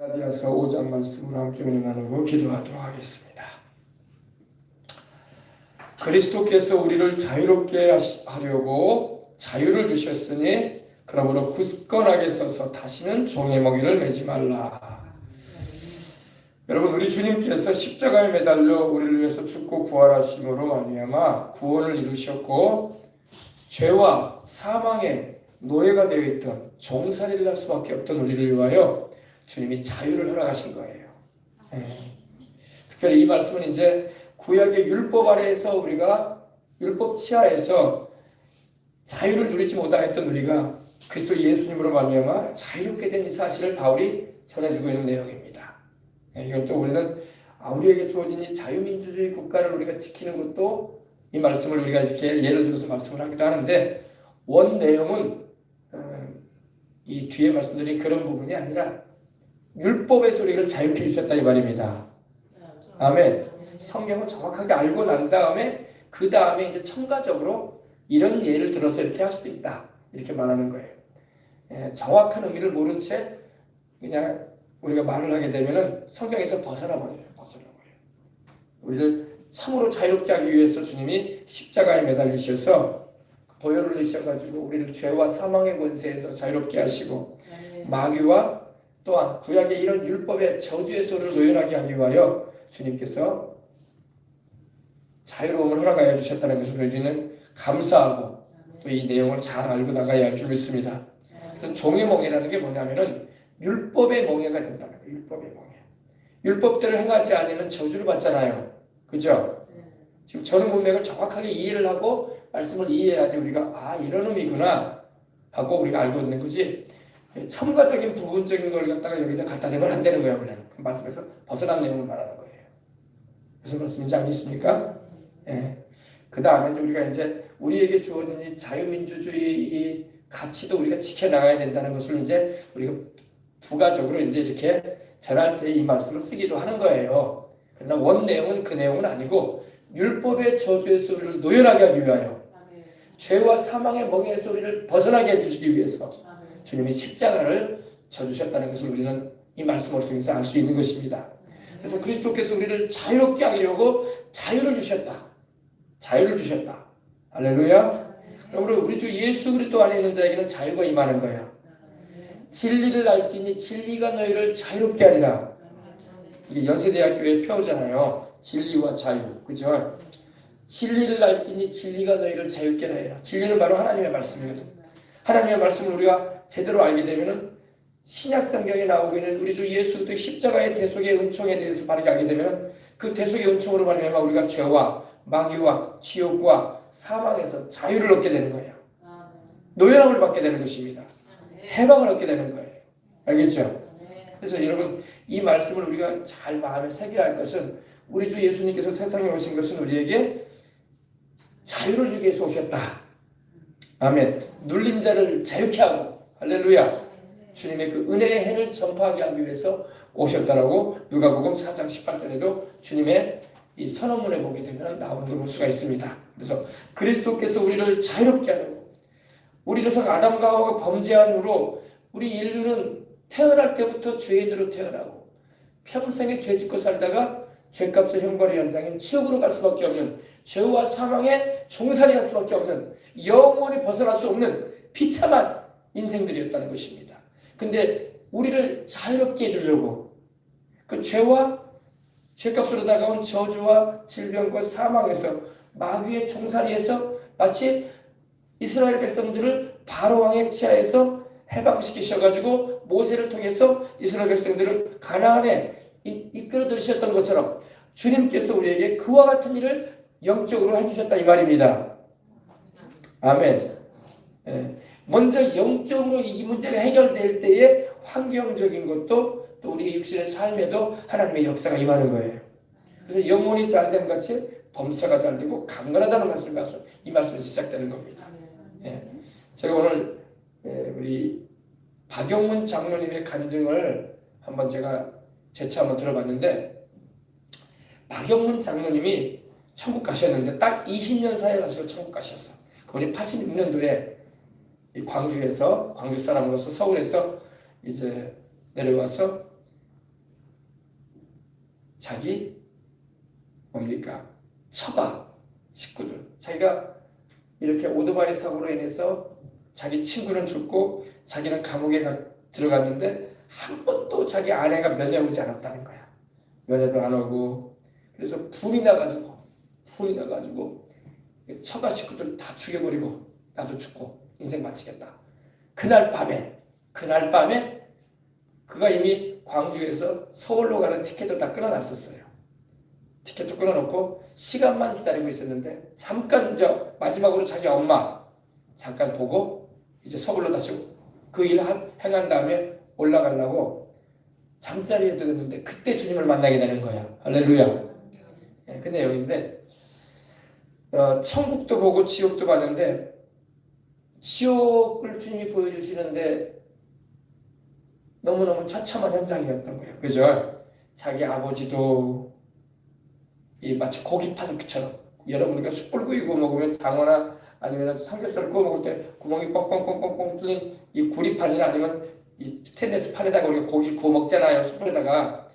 갈라디아서 5장 말씀으로 함께 은혜 나누고 기도하도록 하겠습니다. 그리스도께서 우리를 자유롭게 하려고 자유를 주셨으니 그러므로 굳건하게 서서 다시는 종의 멍에를 매지 말라. 여러분, 우리 주님께서 십자가에 매달려 우리를 위해서 죽고 부활하심으로 말미암아 구원을 이루셨고 죄와 사망의 노예가 되어 있던 종살이를 할 수밖에 없던 우리를 위하여 주님이 자유를 허락하신 거예요. 특별히 이 말씀은 이제 구약의 율법 아래에서 우리가 율법 치하에서 자유를 누리지 못하였던 우리가 그리스도 예수님으로 말미암아 자유롭게 된 이 사실을 바울이 전해주고 있는 내용입니다. 이건 또 우리는 우리에게 주어진 이 자유민주주의 국가를 우리가 지키는 것도 이 말씀을 우리가 이렇게 예를 들어서 말씀을 하기도 하는데 원 내용은 이 뒤에 말씀드린 그런 부분이 아니라 율법에서 우리를 자유케 해주셨다 이 말입니다. 아멘. 성경을 정확하게 알고 난 다음에 그 다음에 이제 첨가적으로 이런 예를 들어서 이렇게 할 수도 있다 이렇게 말하는 거예요. 정확한 의미를 모른 채 그냥 우리가 말을 하게 되면은 성경에서 벗어나 버려요. 우리를 참으로 자유롭게 하기 위해서 주님이 십자가에 매달리셔서 보혈을 내셔가지고 우리를 죄와 사망의 권세에서 자유롭게 하시고 마귀와 또한 구약의 이런 율법의 저주에서 우리를 노연하게 하기 위하여 주님께서 자유로움을 허락하여 주셨다는 것을 우리는 감사하고 또 이 내용을 잘 알고 나가야 할 줄 믿습니다. 그래서 종의 멍에라는 게 뭐냐면은 율법의 멍에가 된다는 거예요. 율법의 멍에. 율법대로 행하지 않으면 저주를 받잖아요. 그죠? 지금 저는 문맥을 정확하게 이해를 하고 말씀을 이해해야지 우리가 이런 의미구나 하고 우리가 알고 있는 거지. 첨가적인 부분적인 걸 갖다가 여기다 갖다 대면 안 되는 거예요. 원래는 그 말씀에서 벗어난 내용을 말하는 거예요. 무슨 말씀인지 알겠습니까? 그 다음에 우리가 이제 우리에게 주어진 이 자유민주주의 이 가치도 우리가 지켜나가야 된다는 것을 이제 우리가 부가적으로 이제 이렇게 전할 때 이 말씀을 쓰기도 하는 거예요. 그러나 원 내용은 그 내용은 아니고 율법의 저주에서 우리를 노연하게 하기 위하여 죄와 사망의 멍에서 우리를 벗어나게 해주시기 위해서 주님이 십자가를 져주셨다는 것을 우리는 이 말씀을 통해서 알 수 있는 것입니다. 그래서 그리스도께서 우리를 자유롭게 하려고 자유를 주셨다. 자유를 주셨다. 할렐루야. 그러므로 우리 주 예수 그리스도 안에 있는 자에게는 자유가 임하는 거예요. 진리를 알지니 진리가 너희를 자유롭게 하리라. 이게 연세대학교의 표잖아요. 진리와 자유. 그죠? 진리를 알지니 진리가 너희를 자유롭게 하리라. 진리는 바로 하나님의 말씀이거든. 하나님의 말씀을 우리가 제대로 알게 되면은 신약 성경에 나오고 있는 우리 주 예수 그리스도의 십자가의 대속의 은총에 대해서 바르게 알게 되면은 그 대속의 은총으로 말미암아 우리가 죄와 마귀와 지옥과 사망에서 자유를 얻게 되는 거예요. 노연함을 받게 되는 것입니다. 해방을 얻게 되는 거예요. 알겠죠? 그래서 여러분 이 말씀을 우리가 잘 마음에 새겨야 할 것은 우리 주 예수님께서 세상에 오신 것은 우리에게 자유를 주기 위해서 오셨다. 아멘. 눌린 자를 자유케 하고 할렐루야. 주님의 그 은혜의 해를 전파하게 하기 위해서 오셨다라고 누가복음 4장 18절에도 주님의 이 선언문에 보게 되면 나오는 걸 볼 수가 있습니다. 그래서 그리스도께서 우리를 자유롭게 하려고 우리로서 아담과 하와가 범죄한 후로 우리 인류는 태어날 때부터 죄인으로 태어나고 평생에 죄 짓고 살다가 죄값의 형벌의 현장인 지옥으로 갈 수밖에 없는 죄와 사망의 종살이 할 수밖에 없는 영원히 벗어날 수 없는 비참한 인생들이었다는 것입니다. 근데 우리를 자유롭게 해주려고 그 죄와 죄값으로 다가온 저주와 질병과 사망에서 마귀의 종살이에서 마치 이스라엘 백성들을 바로왕의 치하에서 해방시키셔가지고 모세를 통해서 이스라엘 백성들을 가나안에 이끌어 들으셨던 것처럼 주님께서 우리에게 그와 같은 일을 영적으로 해주셨다 이 말입니다. 아멘. 먼저 영적으로 이 문제가 해결될 때에 환경적인 것도 또 우리의 육신의 삶에도 하나님의 역사가 임하는 거예요. 그래서 영혼이 잘됨 같이 범사가 잘되고 강건하다는 말씀이 이 말씀에서 시작되는 겁니다. 제가 오늘 우리 박영문 장로님의 간증을 한번 제가 재차 한번 들어봤는데 박영문 장로님이 천국 가셨는데 딱 20년 사이에 가서 천국 가셨어. 그분이 86년도에 광주에서 광주 사람으로서 서울에서 이제 내려와서 자기 뭡니까? 처가 식구들, 자기가 이렇게 오토바이 사고로 인해서 자기 친구는 죽고 자기는 감옥에 들어갔는데 한 번도 자기 아내가 면회 오지 않았다는 거야. 면회도 안 오고. 그래서 분이 나가지고 처가 식구들 다 죽여버리고 나도 죽고 인생 마치겠다. 그날 밤에 그가 이미 광주에서 서울로 가는 티켓도 다 끊어놨었어요. 티켓도 끊어놓고 시간만 기다리고 있었는데 잠깐 마지막으로 자기 엄마 잠깐 보고 이제 서울로 다시 그 일 행한 다음에 올라가려고 잠자리에 들었는데 그때 주님을 만나게 되는 거야. 할렐루야. 그 내용인데 천국도 보고 지옥도 봤는데 지옥을 주님이 보여주시는데 너무너무 처참한 현장이었던 거예요. 그죠? 자기 아버지도 마치 고기판처럼 여러분이 숯불구이 구워 먹으면 장어나 아니면 삼겹살 구워 먹을 때 구멍이 뻥뻥뻥뻥뻥 뚫린 이 구리판이나 아니면 이 스테인리스 판에다가 우리가 고기를 구워 먹잖아요. 숯불에다가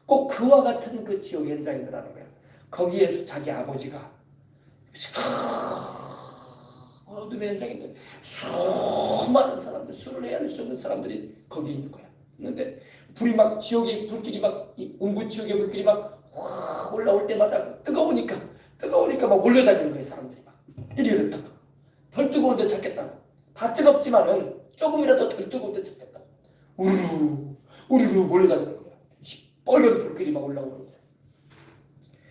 꼭 그와 같은 그 지옥 현장이더라는 거예요. 거기에서 자기 아버지가 어둠의 현장인데 수많은 사람들, 술을 헤아릴 수 없는 사람들이 거기 있는 거야. 있는데 불이 막 지옥의 불길이 막 음부지옥의 불길이 막 올라올 때마다 뜨거우니까 막 몰려다니는 거예요. 사람들이 막 이리 이랬다가 덜 뜨거운데 찾겠다고. 다 뜨겁지만은 조금이라도 덜 뜨거운데 찾겠다고. 우르르 몰려다니는 거야. 빨간 불길이 막 올라오는 거야.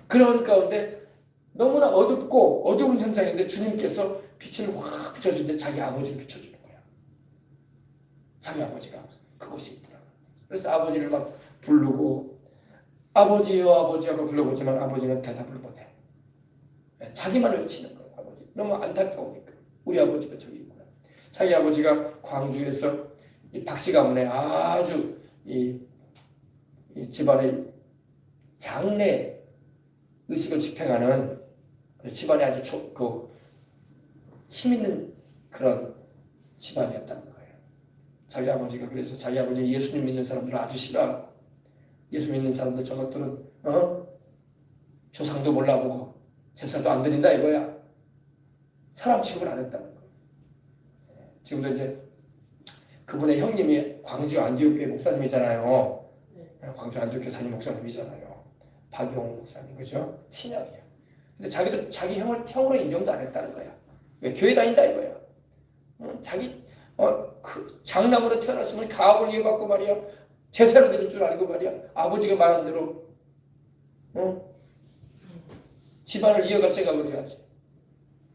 그런 가운데 너무나 어둡고 어두운 현장인데 주님께서 빛을 확 비춰주는데 자기 아버지를 비춰주는 거야. 자기 아버지가 그곳에 있더라고. 그래서 아버지를 막 부르고 아버지요 아버지 하고 불러보지만 아버지는 대답을 못해. 자기만 외치는 거야. 아버지. 너무 안타까우니까. 우리 아버지가 저기 있구나. 자기 아버지가 광주에서 이 박씨 가문에 아주 이 집안의 장례 의식을 집행하는 집안에 아주 힘 있는 그런 집안이었다는 거예요. 자기 아버지가 그래서 자기 아버지 예수님 믿는 사람들을 아주 싫어하고 예수 믿는 사람들 저것들은 조상도 몰라보고 제사도 안 드린다 이거야. 사람 취급을 안 했다는 거예요. 지금도 이제 그분의 형님이 광주 안디옥교회 목사님이잖아요. 광주 안디옥교회 담임 목사님이잖아요. 박용 목사님, 그죠? 친형이야. 근데 자기도 자기 형으로 인정도 안 했다는 거야. 왜 교회 다닌다 이거야. 자기 그 장남으로 태어났으면 가업을 이어받고 말이야. 제사를 드릴 줄 알고 말이야. 아버지가 말한 대로 집안을 이어갈 생각을 해야지.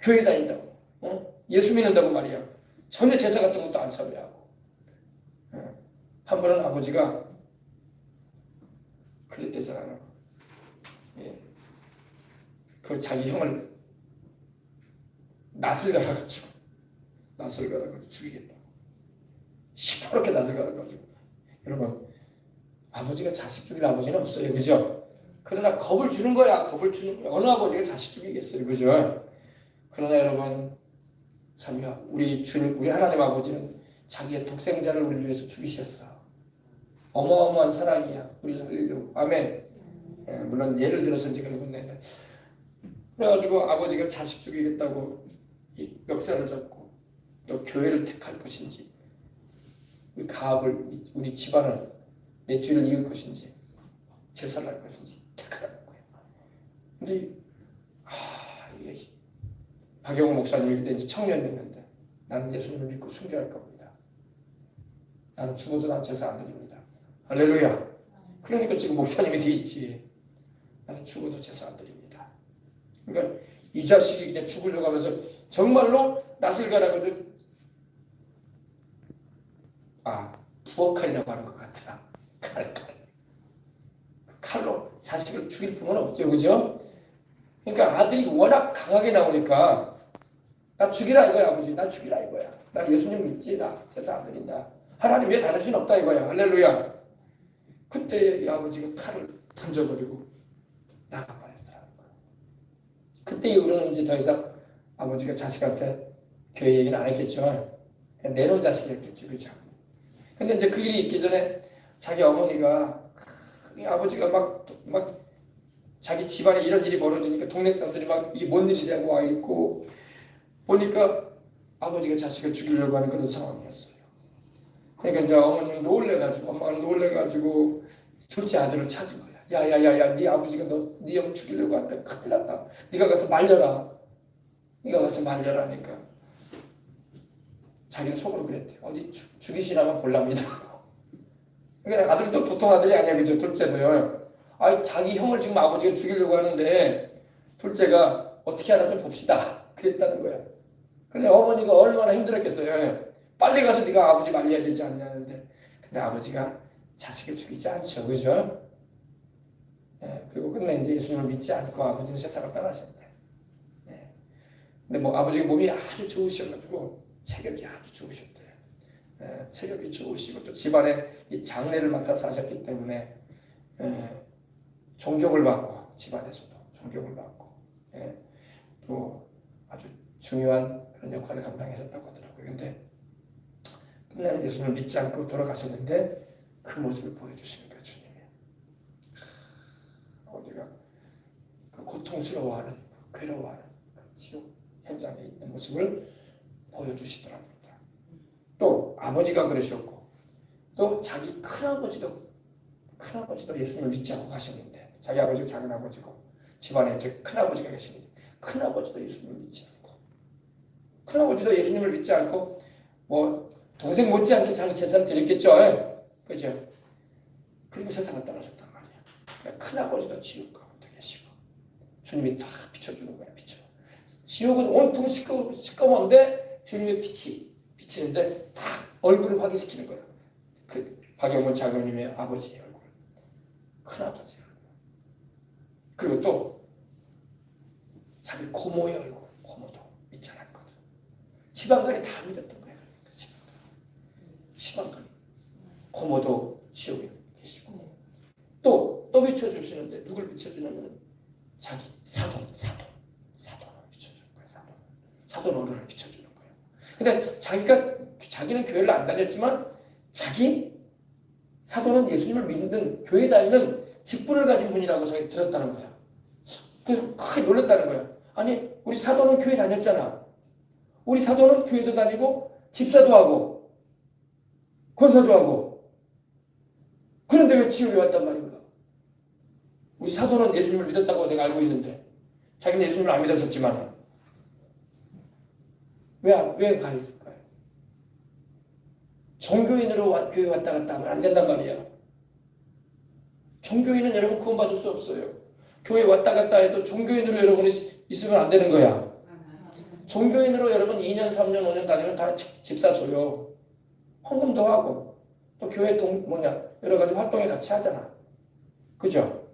교회 다닌다고, 예수 믿는다고 말이야. 전혀 제사 같은 것도 안 참여하고. 한 번은 아버지가 그랬대잖아요. 그 자기 형을 낯을 갈아가지고 죽이겠다. 시퍼렇게 낯을 갈아가지고. 여러분, 아버지가 자식 죽일 아버지는 없어요, 그죠? 그러나 겁을 주는 거야. 어느 아버지가 자식 죽이겠어요, 그죠? 그러나 여러분, 참요, 우리 하나님 아버지는 자기의 독생자를 우리 위해서 죽이셨어. 어마어마한 사랑이야. 우리 살리려고. 아멘. 물론 예를 들어서 이제 그런 건데. 그래가지고 아버지가 자식 죽이겠다고 이 멱살을 잡고 또 교회를 택할 것인지 우리 가업을 우리 집안을 내 뒤를 이을 것인지 제사를 할 것인지 택하라는 거예요. 근데 이게 박영호 목사님이 그때 이제 청년이었는데 나는 예수님을 믿고 순교할 겁니다. 나는 죽어도 난 제사 안 드립니다. 할렐루야. 그러니까 지금 목사님이 돼 있지. 나는 죽어도 제사 안 드립니다. 그러니까 이 자식이 그냥 죽으려고 하면서 정말로 낯을 가라가지고 부엌칼이라고 하는 것 같아. 칼로 자식을 죽일 수는 없죠, 그죠? 그러니까 아들이 워낙 강하게 나오니까 나 죽이라 이거야, 아버지. 나 죽이라 이거야. 나 예수님 믿지. 나 제사 안 드린다. 하나님 왜 다를 수는 없다 이거야. 할렐루야. 그때 이 아버지가 칼을 던져버리고 나가버렸더라는 거야. 그때 이후로는 이제 더 이상 아버지가 자식한테 교회 얘기는 안 했겠죠. 그냥 내놓은 자식이었겠죠, 그죠? 근데 이제 그 일이 있기 전에 자기 어머니가 이 아버지가 막 자기 집안에 이런 일이 벌어지니까 동네 사람들이 막 이게 뭔 일이냐고 와 있고 보니까 아버지가 자식을 죽이려고 하는 그런 상황이었어요. 그러니까 이제 어머니는 놀래가지고 엄마가 놀래가지고 둘째 아들을 찾은 거야. 야야야야, 네 아버지가 네 형 죽이려고 한다. 큰일 났다. 네가 가서 말려라. 네가 가서 말려라니까 자기는 속으로 그랬대. 어디 죽이시나만 볼랍니다. 그러니까 아들도 보통 아들이 아니야, 그죠? 둘째도요. 아, 자기 형을 지금 아버지가 죽이려고 하는데 둘째가 어떻게 하나 좀 봅시다. 그랬다는 거야. 근데 어머니가 얼마나 힘들었겠어요. 빨리 가서 네가 아버지 말려야 되지 않냐는데, 근데 아버지가 자식을 죽이지 않죠, 그죠? 예, 그리고 끝내 이제 예수님을 믿지 않고 아버지는 세상을 떠나셨대. 예. 근데 뭐 아버지가 몸이 아주 좋으셔가지고 체력이 아주 좋으셨대요. 예, 체력이 좋으시고 또 집안에 이 장례를 맡아서 하셨기 때문에 존경을 받고 집안에서도 존경을 받고 또 아주 중요한 그런 역할을 감당하셨다고 하더라고요. 근데 끝내는 예수님을 믿지 않고 돌아가셨는데 그 모습을 보여주시는 거예요, 주님이. 아버지가 그 고통스러워하는, 괴로워하는 그 지옥 현장에 있는 모습을 보여주시더랍니다. 또 아버지가 그러셨고 또 자기 큰아버지도 예수님을 믿지 않고 가셨는데, 자기 아버지가 작은 아버지고 집안에 이제 큰아버지가 계시는데 큰아버지도 예수님을 믿지 않고, 큰아버지도 예수님을 믿지 않고 뭐 동생 못지않게 자기 재산을 드렸겠죠. 그죠? 그리고 세상을 떠나셨단 말이에요. 그러니까 큰아버지도 지옥 가운데 계시고 주님이 다 비춰주는 거예요. 지옥은 온통 시꺼먼데 주님의 빛이 비치는데 딱 얼굴을 확인시키는 거예요. 그 박영문 장로님의 아버지의 얼굴, 큰아버지 얼굴, 그리고 또 자기 고모의 얼굴, 고모도 믿지 않았거든. 지방간이 다 믿었던 거예요. 지방간이, 고모도 지옥에 계시고 또 비춰주시는데 누굴 비춰주냐면 자기 사돈을 비춰주는 거예요. 사돈 어른을 비춰주는 거예요. 근데 자기는 교회를 안 다녔지만 자기 사돈은 예수님을 믿는, 교회 다니는 직분을 가진 분이라고 자기 들었다는 거야. 그래서 크게 놀랐다는 거야. 아니, 우리 사돈은 교회 다녔잖아. 우리 사돈은 교회도 다니고 집사도 하고 권사도 하고, 그런데 왜 지옥에 왔단 말인가? 우리 사돈은 예수님을 믿었다고 내가 알고 있는데 자기는 예수님을 안 믿었었지만 왜 가 있을까요? 종교인으로 교회 왔다 갔다 하면 안 된단 말이야. 종교인은 여러분 구원받을 수 없어요. 교회 왔다 갔다 해도 종교인으로 여러분이 있으면 안 되는 거야. 종교인으로 여러분 2년, 3년, 5년 다니면 다 집사 줘요. 헌금도 하고 또 교회 여러 가지 활동에 같이 하잖아. 그죠?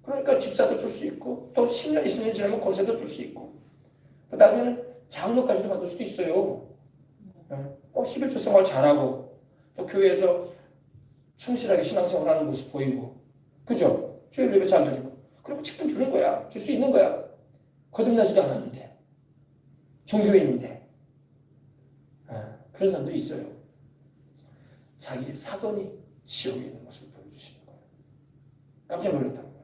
그러니까 집사도 줄 수 있고 또 10년, 20년 지나면 권세도 줄 수 있고 또 나중에는 장로까지도 받을 수도 있어요. 11조 생활 잘하고 또 교회에서 충실하게 신앙생활하는 모습 보이고, 그죠? 주일 예배 잘 드리고, 그리고 직분 주는 거야. 줄 수 있는 거야. 거듭나지도 않았는데, 종교인인데. 그런 사람들이 있어요. 자기 사돈이 지옥에 있는 모습을 보여주시는 거예요. 깜짝 놀랐다는 거예요.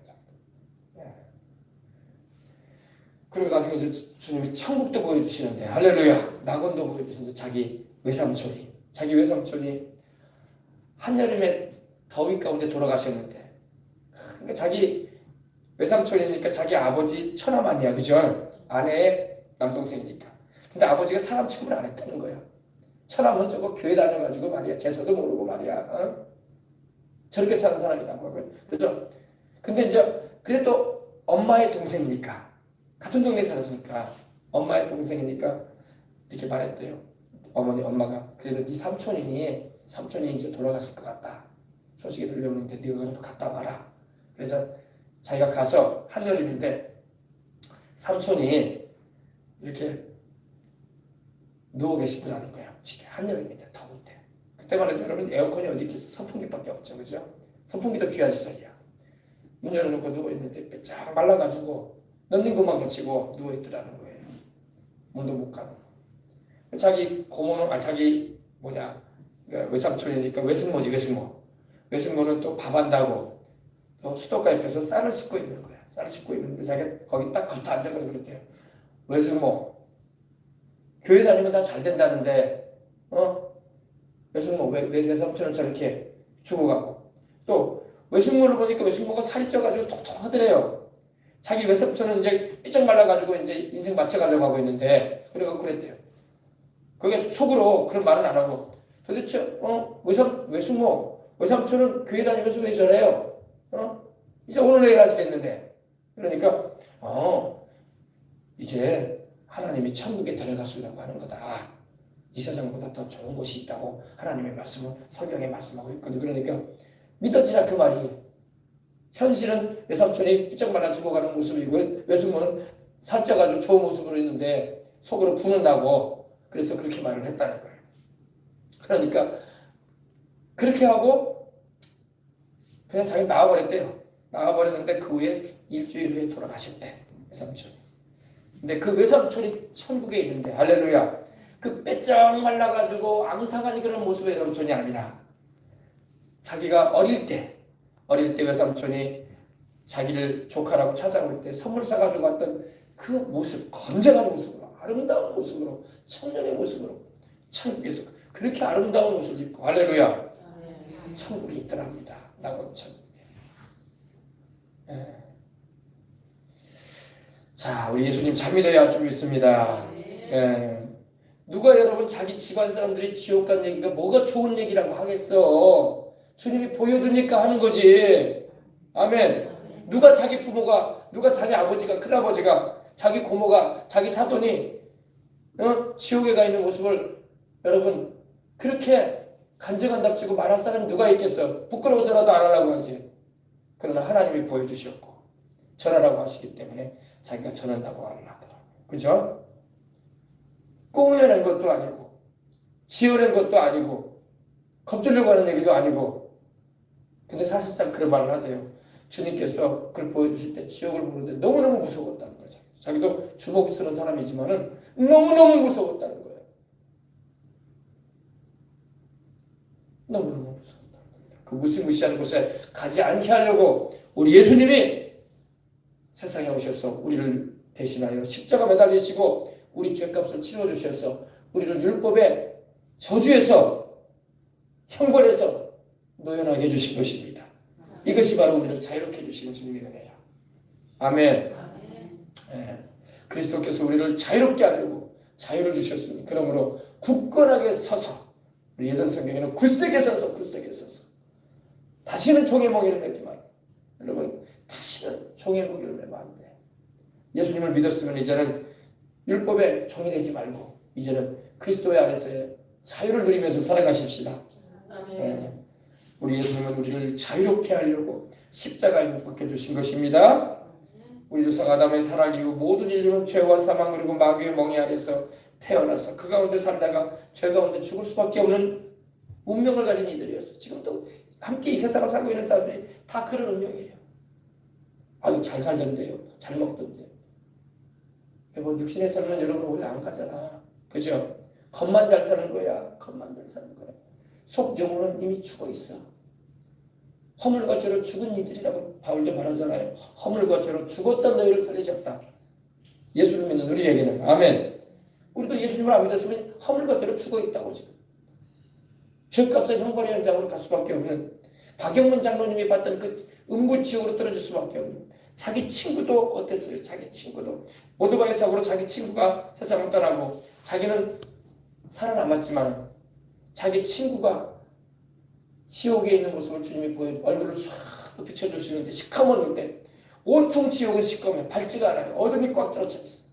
그리고 나중에 이제 주님이 천국도 보여주시는데, 할렐루야, 낙원도 보여주시는데 자기 외삼촌이 한여름에 더위 가운데 돌아가셨는데, 그러니까 자기 외삼촌이니까 자기 아버지 처남 아니야, 그죠? 아내의 남동생이니까. 근데 아버지가 사람 취급을 안 했다는 거야. 처남은 저거 교회 다녀가지고 말이야, 제사도 모르고 말이야, 저렇게 사는 사람이라고 하고요. 그렇죠? 근데 이제 그래도 엄마의 동생이니까, 같은 동네에 살았으니까 엄마의 동생이니까 이렇게 말했대요. 엄마가 그래도 네 삼촌이 이제 돌아가실 것 같다. 소식이 들려오는데 네가 그래도 갔다 와라. 그래서 자기가 가서 한여름인데 삼촌이 이렇게 누워 계시더라는 거예요. 한여름인데 더운데. 그때만 해도 여러분 에어컨이 어디 있겠어? 선풍기밖에 없죠, 그죠? 선풍기도 귀한 시설이야. 문 열어놓고 누워 있는데 빼짝 말라가지고 넣는 것만 붙이고 누워 있더라는 거예요. 문도 못 가고. 자기 고모는 외삼촌이니까 외숙모지. 외숙모는 또 밥 한다고 또 수도가 옆에서 쌀을 씻고 있는 거야. 쌀을 씻고 있는데 자기가 거기 딱 걸터 앉아가지고 그랬대요. 외숙모, 교회 다니면 다 잘 된다는데 외숙모 왜 외삼촌은 저렇게 죽어가고, 또 외숙모를 보니까 외숙모가 살이 쪄가지고 통통하더래요. 자기 외삼촌은 이제 삐쩍 말라가지고 이제 인생 마쳐가려고 하고 있는데 그래갖고 그랬대요. 그게 속으로 그런 말은 안 하고, 도대체 외숙모, 외삼촌은 교회 다니면서 왜 저래요? 이제 오늘 내일 하시겠는데. 그러니까 이제 하나님이 천국에 데려가시려고 하는 거다. 이 세상보다 더 좋은 곳이 있다고 하나님의 말씀은 성경에 말씀하고 있거든. 그러니까 믿어지냐 그 말이. 현실은 외삼촌이 삐쩍 말라 죽어가는 모습이고 외숙모는 살쪄가지고 좋은 모습으로 있는데 속으로 부는다고, 그래서 그렇게 말을 했다는 거예요. 그러니까 그렇게 하고 그냥 자기 나와버렸대요. 나와버렸는데 그 후에 일주일 후에 돌아가셨대, 외삼촌이. 근데 그 외삼촌이 천국에 있는데, 할렐루야, 그 빼쩍 말라가지고 앙상한 그런 모습의 외삼촌이 아니라 자기가 어릴 때 외삼촌이 자기를 조카라고 찾아올 때 선물 사가지고 왔던 그 모습, 건장한 모습으로, 아름다운 모습으로, 청년의 모습으로 천국에서 그렇게 아름다운 옷을 입고, 할렐루야, 천국에 있더랍니다. 낙원 천국에. 자, 우리 예수님 잘 믿어야 줄 믿습니다. 누가 여러분 자기 집안 사람들이 지옥 간 얘기가 뭐가 좋은 얘기라고 하겠어? 주님이 보여주니까 하는 거지. 아멘. 누가 자기 부모가, 누가 자기 아버지가, 큰아버지가, 자기 고모가, 자기 사돈이 지옥에 가 있는 모습을 여러분 그렇게 간증한답시고 말할 사람이 누가 있겠어? 부끄러워서라도 안 하려고 하지. 그러나 하나님이 보여주셨고 전하라고 하시기 때문에 자기가 전한다고 하더라고요. 그죠? 꾸며낸 것도 아니고 지어낸 것도 아니고 겁주려고 하는 얘기도 아니고, 근데 사실상 그런 말을 하대요. 주님께서 그걸 보여주실 때 지옥을 보는데 너무너무 무서웠다는 거죠. 자기도 주먹스러운 사람이지만은 너무너무 무서웠다는 거예요. 너무너무 무서웠다는 겁니다. 그 무시무시한 곳에 가지 않게 하려고 우리 예수님이 세상에 오셔서 우리를 대신하여 십자가 매달리시고 우리 죄값을 치러주셔서 우리를 율법의 저주에서, 형벌에서 노연하게 해주신 것입니다. 이것이 바로 우리를 자유롭게 해주시는 주님의 은혜예요. 아멘. 그리스도께서 우리를 자유롭게 하려고 자유를 주셨으니, 그러므로 굳건하게 서서, 우리 예전 성경에는 굳세게 서서 다시는 종의 몽에를 매지 마라. 여러분, 다시는 종의 몽에를 매면 안 돼. 예수님을 믿었으면 이제는 율법의 종이 되지 말고 이제는 그리스도의 안에서의 자유를 누리면서 살아가십시다. 우리 예수님은 우리를 자유롭게 하려고 십자가에 못 박혀주신 것입니다. 우리 조상 아담의 타락 이후 모든 인류는 죄와 사망 그리고 마귀의 멍에 아래서 태어나서 그 가운데 살다가 죄 가운데 죽을 수밖에 없는 운명을 가진 이들이었어요. 지금도 함께 이 세상을 살고 있는 사람들이 다 그런 운명이에요. 아유, 잘 살던데요, 잘 먹던데요. 여러분, 육신에 살면 여러분 오래 안 가잖아. 그죠? 겉만 잘 사는 거야. 겉만 잘 사는 거야. 속 영혼은 이미 죽어 있어. 허물과 죄로 죽은 이들이라고 바울도 말하잖아요. 허물과 죄로 죽었던 너희를 살리셨다. 예수를 믿는 우리에게는. 아멘. 우리도 예수님을 안 믿었으면 허물과 죄로 죽어 있다고 지금. 죄값의 형벌의 현장으로 갈 수밖에 없는, 박영문 장로님이 봤던 그 음부지옥으로 떨어질 수밖에 없는, 자기 친구도 어땠어요? 자기 친구도 오토바이 사고로 자기 친구가 세상을 떠나고 자기는 살아남았지만 자기 친구가 지옥에 있는 모습을 주님이 보여주고 얼굴을 싹 비춰주시는데 시커먼데, 온통 지옥은 시커매 밝지가 않아요. 어둠이 꽉 들어차 있어.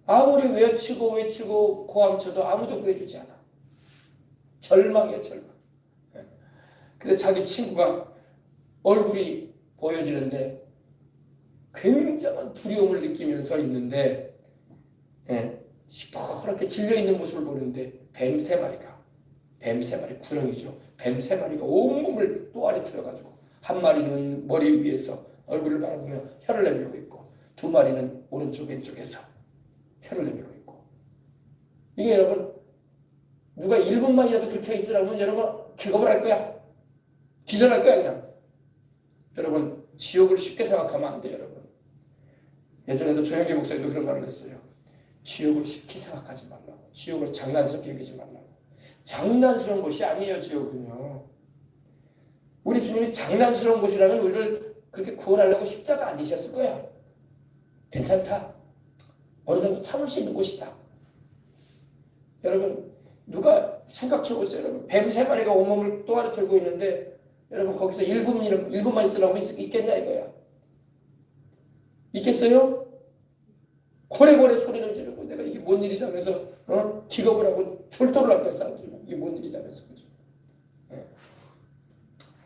아무리 외치고 고함쳐도 아무도 구해주지 않아. 절망이야, 절망. 근데 자기 친구가 얼굴이 보여지는데 굉장한 두려움을 느끼면서 있는데, 시퍼렇게 질려있는 모습을 보는데 뱀 세 마리가, 구렁이죠. 뱀 세 마리가 온몸을 또 아래 틀어가지고, 한 마리는 머리 위에서 얼굴을 바라보며 혀를 내밀고 있고, 두 마리는 오른쪽 왼쪽에서 혀를 내밀고 있고. 이게 여러분, 누가 1분만이라도 그렇게 있으라면 여러분 기겁을 할 거야. 기절할 거야 그냥. 여러분, 지옥을 쉽게 생각하면 안 돼요. 여러분, 예전에도 조영기 목사님도 그런 말을 했어요. 지옥을 쉽게 생각하지 말라고. 지옥을 장난스럽게 여기지 말라고. 장난스러운 곳이 아니에요, 지옥은요. 우리 주님이 장난스러운 곳이라면 우리를 그렇게 구원하려고 십자가 안 지셨을 거야. 괜찮다. 어느 정도 참을 수 있는 곳이다. 여러분, 누가 생각해 보세요. 여러분, 뱀 3마리가 온몸을 또아를 들고 있는데 여러분 거기서 1분만 있으라고 있겠냐 이거야. 있겠어요? 고래고래 소리를 지르고 내가 이게 뭔 일이다면서 기겁을 하고 졸도를 할 거야 사람들이. 이게 뭔 일이다면서. 그죠? 네.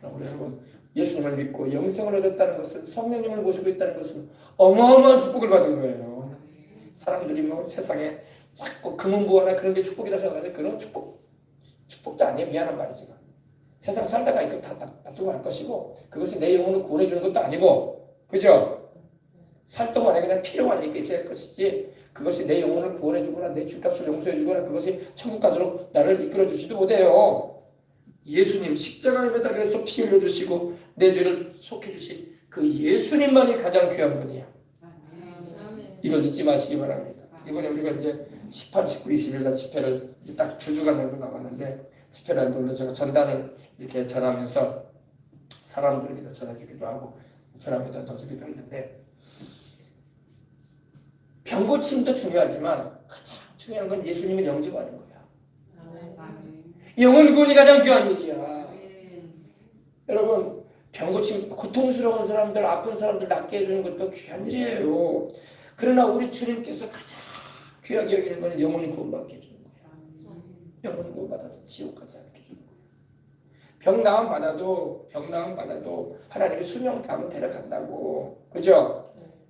우리 여러분 예수님을 믿고 영생을 얻었다는 것은 성령님을 모시고 있다는 것은 어마어마한 축복을 받은 거예요. 사람들이 뭐 세상에 자꾸 금은부화나 그런 게 축복이라 생각하는데 그런 축복도 아니에요. 미안한 말이지만 세상 살다가 이거 다 놔두고 할 것이고 그것이 내 영혼을 구원해 주는 것도 아니고 그죠? 살 동안에 그냥 필요한 게 있어야 할 것이지 그것이 내 영혼을 구원해 주거나 내 죗값을 용서해 주거나 그것이 천국 가도록 나를 이끌어 주지도 못해요. 예수님 십자가에 매달려서 피 흘려 주시고 내 죄를 속해 주신 그 예수님만이 가장 귀한 분이야. 이걸 잊지 마시기 바랍니다. 이번에 우리가 이제 18, 19, 20일 날 집회를 이제 딱 2주간 정도 남았는데 집회를 놀러 제가 전단을 이렇게 전하면서 사람들에게도 전해주기도 하고 전화에다 넣어주기도 했는데 병고침도 중요하지만 가장 중요한 건 예수님을 영접하는 거야. 영혼 구원이 가장 귀한 일이야. 여러분 병고침 고통스러운 사람들 아픈 사람들 낫게 해주는 것도 귀한 일이에요. 그러나 우리 주님께서 가장 귀하게 여기는 건 영혼이 구원받게 해주는 거야. 영혼 구원받아서 지옥 가지 않게 해주는 거야. 병나음 받아도 하나님이 수명 다음은 데려간다고. 그죠?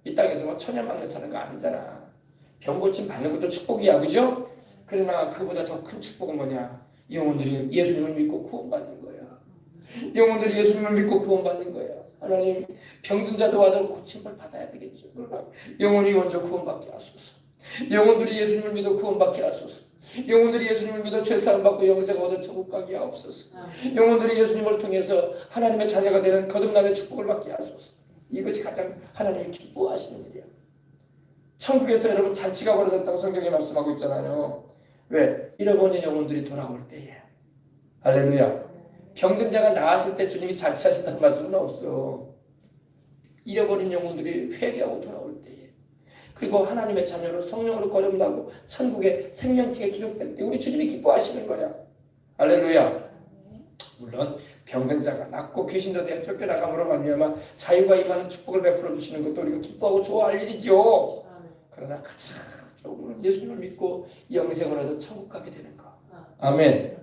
이 땅에서 뭐 천년만년 사는 거 아니잖아. 병고침 받는 것도 축복이야. 그죠? 그러나 그보다 더 큰 축복은 뭐냐? 영혼들이 예수님을 믿고 구원받는 거야. 영혼들이 예수님을 믿고 구원받는 거야. 하나님 병든 자도 와도 고침을 받아야 되겠죠. 그러나 영혼이 먼저 구원받게 하소서. 영혼들이 예수님을 믿어 구원받게 하소서. 영혼들이 예수님을 믿어 죄사함 받고 영생 얻어 천국 가게 하옵소서. 영혼들이 예수님을 통해서 하나님의 자녀가 되는 거듭남의 축복을 받게 하소서. 이것이 가장 하나님이 기뻐하시는 일이야. 천국에서 여러분 잔치가 벌어졌다고 성경에 말씀하고 있잖아요. 왜? 잃어버린 영혼들이 돌아올 때에. 할렐루야. 병든 자가 나았을 때 주님이 잔치하신다는 말씀은 없어. 잃어버린 영혼들이 회개하고 돌아올 때에. 그리고 하나님의 자녀로 성령으로 거듭나고 천국의 생명책에 기록될 때 우리 주님이 기뻐하시는 거야. 할렐루야. 물론 병든 자가 낫고 귀신도 대하 쫓겨나감으로 말미암아 자유가 임하는 축복을 베풀어 주시는 것도 우리가 기뻐하고 좋아할 일이죠. 그러나 가장 조금은 예수님을 믿고 영생을 얻어 천국 가게 되는 거. 아멘.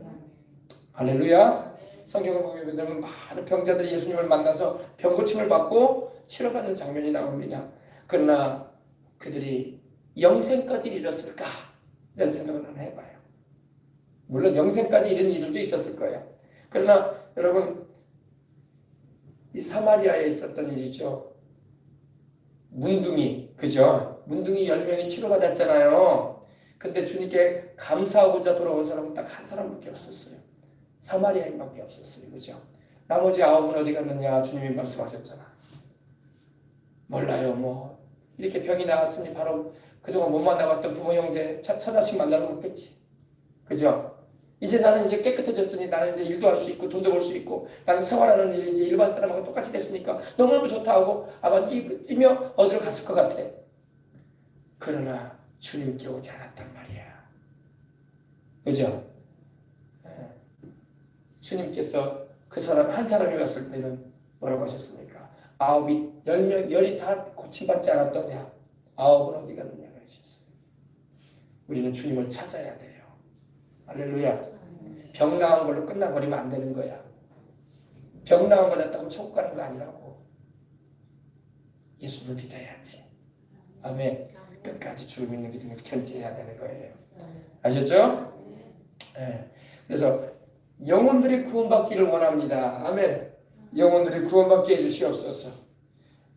할렐루야. 성경을 보게 되면 많은 병자들이 예수님을 만나서 병고침을 받고 치료받는 장면이 나옵니다. 그러나 그들이 영생까지 이뤘을까? 이런 생각을 하나 해봐요. 물론 영생까지 이른 이들도 있었을 거예요. 그러나 여러분 이 사마리아에 있었던 일이죠. 문둥이, 그죠? 문둥이 10명이 치료받았잖아요. 근데 주님께 감사하고자 돌아온 사람은 딱 한 사람밖에 없었어요. 사마리아인밖에 없었어요. 그죠? 나머지 9은 어디 갔느냐? 주님이 말씀하셨잖아. 몰라요. 뭐 이렇게 병이 나왔으니 바로 그동안 못 만나봤던 부모 형제 처자식 만나러 갔겠지. 그죠? 이제 나는 이제 깨끗해졌으니 나는 이제 일도 할 수 있고 돈도 벌 수 있고 나는 생활하는 일이 이제 일반 사람하고 똑같이 됐으니까 너무너무 좋다 하고 아마 뛰며 어디로 갔을 것 같아. 그러나 주님께 오지 않았단 말이야. 그죠? 주님께서 그 사람 한 사람이 왔을 때는 뭐라고 하셨습니까? 9이 10명 10이 다 고침받지 않았더냐? 9은 어디 갔느냐 그러셨어요. 우리는 주님을 찾아야 돼요. 할렐루야. 병 나은 걸로 끝나버리면 안 되는 거야. 병 나은 거 낫다고 천국 가는 거 아니라고. 예수를 믿어야지. 아멘. 끝까지 주를 믿는 믿음을 견지해야 되는 거예요. 아셨죠? 네. 그래서 영혼들이 구원받기를 원합니다. 아멘. 영혼들이 구원받게 해주시옵소서.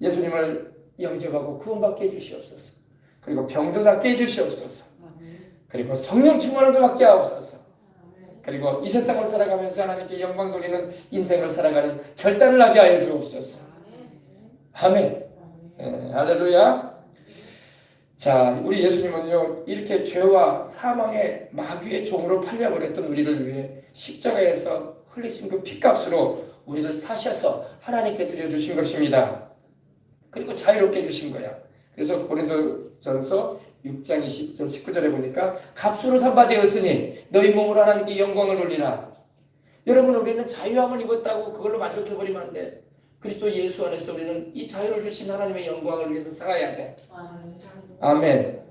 예수님을 영접하고 구원받게 해주시옵소서. 그리고 병도 낫게 해주시옵소서. 그리고 성령 충만함도 받게 하옵소서. 그리고 이 세상을 살아가면서 하나님께 영광 돌리는 인생을 살아가는 결단을 하게 하여 주옵소서. 아멘. 할렐루야. 자, 우리 예수님은요, 이렇게 죄와 사망의 마귀의 종으로 팔려버렸던 우리를 위해 십자가에서 흘리신 그 피값으로 우리를 사셔서 하나님께 드려주신 것입니다. 그리고 자유롭게 해주신 거야. 그래서 고린도전서 6장 20절 19절에 보니까 값으로 산바되었으니 너희 몸으로 하나님께 영광을 돌리라. 여러분, 우리는 자유함을 입었다고 그걸로 만족해버리면 안 돼. 그리스도 예수 안에서 우리는 이 자유를 주신 하나님의 영광을 위해서 살아야 돼. 아멘.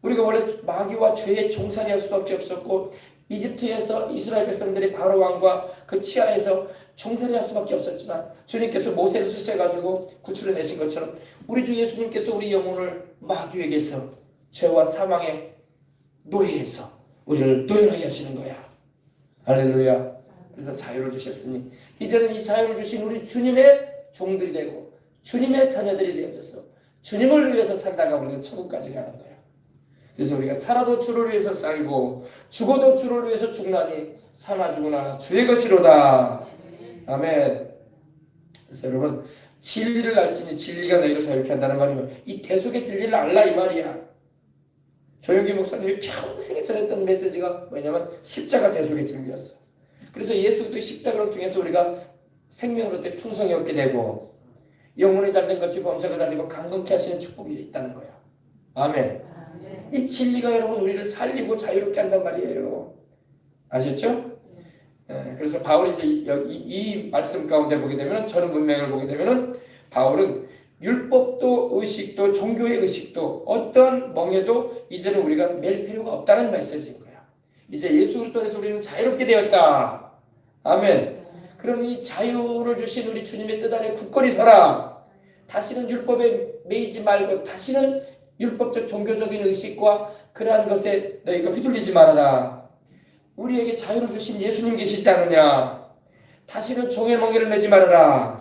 우리가 원래 마귀와 죄의 종살이 할 수밖에 없었고 이집트에서 이스라엘 백성들이 바로 왕과 그 치하에서 종살이 할 수밖에 없었지만 주님께서 모세를 쓰셔가지고 구출해 내신 것처럼 우리 주 예수님께서 우리 영혼을 마귀에게서 죄와 사망의 노예에서 우리를 노예하게 하시는 거야. 할렐루야. 그래서 자유를 주셨으니 이제는 이 자유를 주신 우리 주님의 종들이 되고 주님의 자녀들이 되어져서 주님을 위해서 살다가 우리는 천국까지 가는 거야. 그래서 우리가 살아도 주를 위해서 살고 죽어도 주를 위해서 죽나니 사나 죽으나 주의 것이로다. 아멘. 그래서 여러분, 진리를 알지니 진리가 너희를 자유케 한다는 말이면 이 대속의 진리를 알라 이 말이야. 조영기 목사님이 평생에 전했던 메시지가 뭐냐면 십자가 대속의 진리였어. 그래서 예수도 십자가를 통해서 우리가 생명으로 때 풍성이 얻게 되고 영혼이 잘된 것이 범사가 잘되고 강건케 하시는 축복이 있다는 거야. 아멘. 이 진리가 여러분 우리를 살리고 자유롭게 한단 말이에요. 아셨죠? 그래서 바울이 이제 이 말씀 가운데 보게 되면 저는 문맥을 보게 되면은 바울은 율법도 의식도 종교의 의식도 어떤 멍에도 이제는 우리가 맬 필요가 없다는 메시지인 거야. 이제 예수 그리스도에서 우리는 자유롭게 되었다. 아멘. 그럼 이 자유를 주신 우리 주님의 뜻 안에 굳건히 살아. 다시는 율법에 매이지 말고 다시는 율법적 종교적인 의식과 그러한 것에 너희가 휘둘리지 말아라. 우리에게 자유를 주신 예수님 계시지 않느냐. 다시는 종의 멍에를 매지 말아라.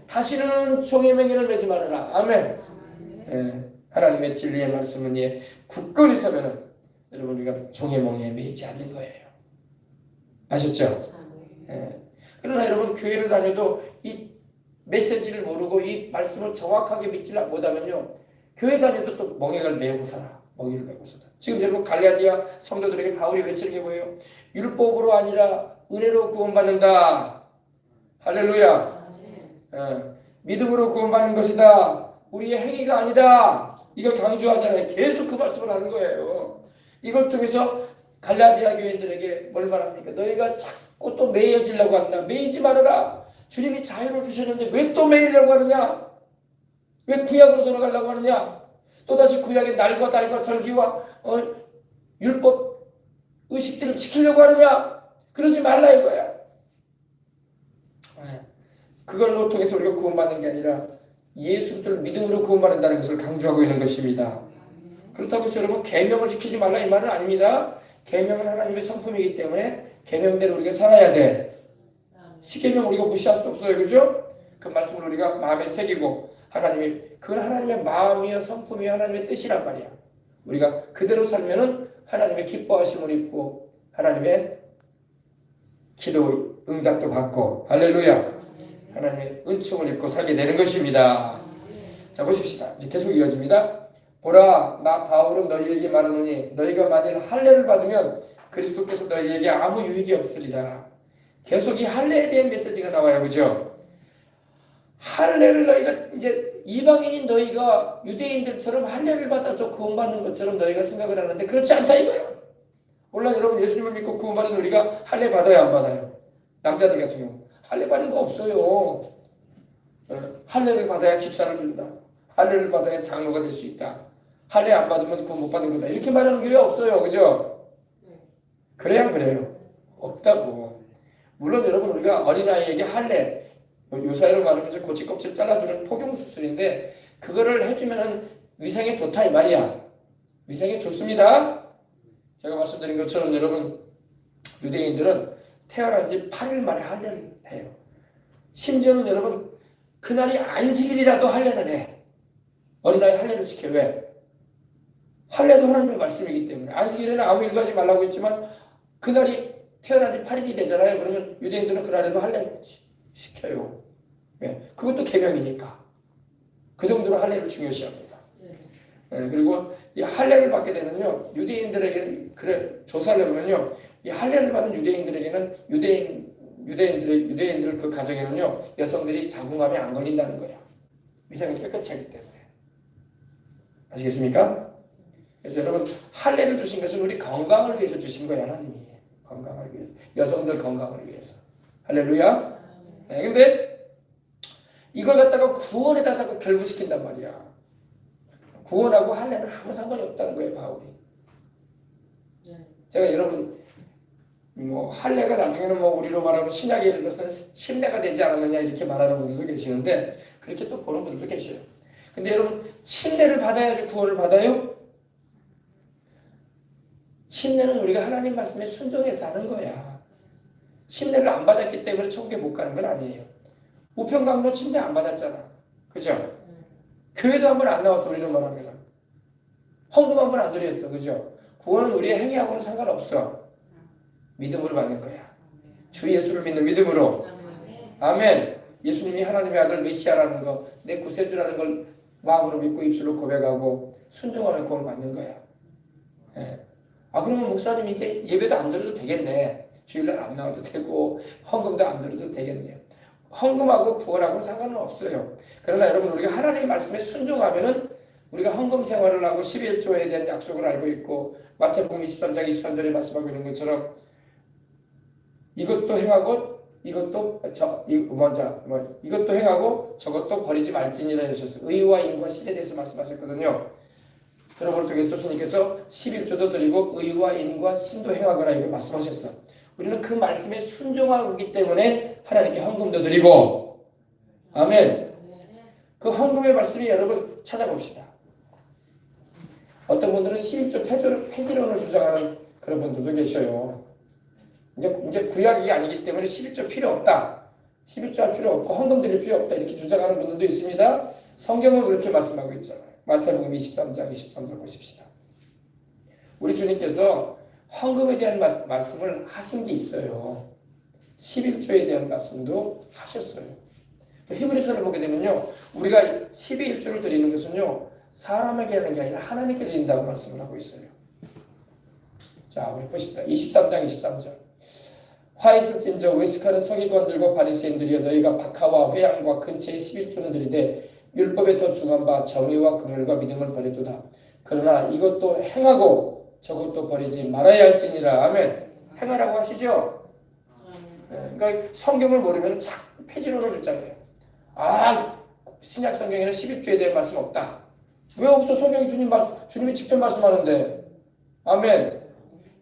다시는 종의 멍에를 매지 말아라. 아멘. 하나님의 진리의 말씀은 굳건히 서면은 여러분 우리가 종의 멍에에 매이지 않는 거예요. 아셨죠? 그러나 여러분 교회를 다녀도 이 메시지를 모르고 이 말씀을 정확하게 믿지 못하면요 교회 다녀도 또 멍에를 메고 살아. 멍에를 메고 살아. 지금 여러분 갈라디아 성도들에게 바울이 외치는 게 뭐예요? 율법으로 아니라 은혜로 구원받는다. 할렐루야. 믿음으로 구원받는 것이다. 우리의 행위가 아니다. 이걸 강조하잖아요. 계속 그 말씀을 하는 거예요. 이걸 통해서 갈라디아 교인들에게 뭘 말합니까? 너희가 자꾸 또 매여지려고 한다. 매이지 말아라. 주님이 자유를 주셨는데 왜 또 매이려고 하느냐? 왜 구약으로 돌아가려고 하느냐? 또다시 구약의 날과 달과 절기와 율법 의식들을 지키려고 하느냐? 그러지 말라 이거야. 그걸로 통해서 우리가 구원받는 게 아니라 예수를 믿음으로 구원받는다는 것을 강조하고 있는 것입니다. 그렇다고 해서 여러분 계명을 지키지 말라 이 말은 아닙니다. 계명은 하나님의 성품이기 때문에 계명대로 우리가 살아야 돼. 십계명 우리가 무시할 수 없어요. 그죠? 그 말씀을 우리가 마음에 새기고 그건 하나님의 마음이요 성품이요 하나님의 뜻이란 말이야. 우리가 그대로 살면은 하나님의 기뻐하심을 입고 하나님의 기도 응답도 받고 할렐루야 하나님의 은총을 입고 살게 되는 것입니다. 자 보십시다. 이제 계속 이어집니다. 보라 나 바울은 너희에게 말하노니 너희가 만일 할례를 받으면 그리스도께서 너희에게 아무 유익이 없으리라. 계속 이 할례에 대한 메시지가 나와요. 그죠? 할례를 너희가 이제 이방인인 너희가 유대인들처럼 할례를 받아서 구원받는 것처럼 너희가 생각을 하는데 그렇지 않다 이거야. 물론 여러분 예수님을 믿고 구원받은 우리가 할례 받아요 안 받아요? 남자들 같은 경우 할례 받는 거 없어요. 할례를 받아야 집사를 준다. 할례를 받아야 장로가 될 수 있다. 할례 안 받으면 구원 못 받는 거다. 이렇게 말하는 교회 없어요. 그죠? 그래야 그래요. 없다고. 물론 여러분 우리가 어린아이에게 할례 요사이로 말하면 이제 고치 껍질 잘라주는 포경 수술인데 그거를 해주면은 위생에 좋다 이 말이야. 위생에 좋습니다. 제가 말씀드린 것처럼 여러분 유대인들은 태어난 지 8일 만에 할례를 해요. 심지어는 여러분 그날이 안식일이라도 할례를 해. 어린아이 할례를 시켜. 왜? 할례도 하나님의 말씀이기 때문에 안식일에는 아무 일도 하지 말라고 했지만 그날이 태어난 지 8일이 되잖아요. 그러면 유대인들은 그날에도 할례를 시켜요. 왜? 그것도 계명이니까. 그 정도로 할례를 중요시합니다. 그리고 이 할례를 받게 되면요, 유대인들에게 그래 조사를 해보면요, 이 할례를 받은 유대인들에게는 유대인들 그 가정에는요, 여성들이 자궁감이 안 걸린다는 거예요. 위생이 깨끗하기 때문에. 아시겠습니까? 그래서 여러분, 할례를 주신 것은 우리 건강을 위해서 주신 거예요, 하나님이. 건강을 위해서, 여성들 건강을 위해서. 할렐루야. 근데 이걸 갖다가 구원에다 자꾸 결부시킨단 말이야. 구원하고 할례는 아무 상관이 없다는 거예요, 바울이. 제가 여러분, 할례가 나중에는 우리로 말하면 신약에 예를 들어서 침례가 되지 않았느냐 이렇게 말하는 분들도 계시는데, 그렇게 또 보는 분들도 계셔요. 근데 여러분, 침례를 받아야지 구원을 받아요? 침례는 우리가 하나님 말씀에 순종해서 하는 거야. 침례를 안 받았기 때문에 천국에 못 가는 건 아니에요. 우편강도 침례 안 받았잖아. 그죠? 교회도 한 번 안 나왔어, 우리로 말하면. 헌금 한 번 안 드렸어, 그죠? 구원은 우리의 행위하고는 상관없어. 믿음으로 받는 거야. 주 예수를 믿는 믿음으로. 아멘. 예수님이 하나님의 아들 메시아라는 거, 내 구세주라는 걸 마음으로 믿고 입술로 고백하고 순종하는 구원 받는 거야. 그러면 목사님 이제 예배도 안 드려도 되겠네. 주일날 안 나와도 되고 헌금도 안 드려도 되겠네요. 헌금하고 구원하고는 상관은 없어요. 그러나 여러분, 우리가 하나님 말씀에 순종하면은 우리가 헌금 생활을 하고 11조에 대한 약속을 알고 있고 마태복음 23장 23절에 말씀하고 있는 것처럼 이것도 행하고 이것도 행하고 저것도 버리지 말지니라 하셔서 의와 인과 신에 대해서 말씀하셨거든요. 그러므로 통해서 주님께서 11조도 드리고 의와 인과 신도 행하거라 이렇게 말씀하셨어. 우리는 그 말씀에 순종하기 때문에 하나님께 헌금도 드리고, 아멘. 그 헌금의 말씀이 여러분 찾아봅시다. 어떤 분들은 11조 폐지론을 주장하는 그런 분들도 계셔요. 이제 구약이 아니기 때문에 11조 필요 없다. 11조 할 필요 없고 헌금 드릴 필요 없다. 이렇게 주장하는 분들도 있습니다. 성경은 그렇게 말씀하고 있잖아요. 마태복음 23장 23절 보십시다. 우리 주님께서 헌금에 대한 말씀을 하신 게 있어요. 11조에 대한 말씀도 하셨어요. 히브리서를 보게 되면요, 우리가 11조를 드리는 것은요, 사람에게 하는 게 아니라 하나님께 드린다고 말씀을 하고 있어요. 자, 우리 보십시다. 23장 23절. 화 있을진저 외식하는 서기관들과 바리새인들이여, 너희가 박하와 회양과 근처에 11조는 드리되 율법에 더 중한 바 정의와 긍휼과 믿음을 버리도다. 그러나 이것도 행하고 저것도 버리지 말아야 할지니라. 아멘. 행하라고 하시죠. 그러니까 성경을 모르면 자꾸 폐지론을 주장해요. 신약 성경에는 11조에 대한 말씀 없다. 왜 없어? 성경이 주님이 직접 말씀하는데. 아멘.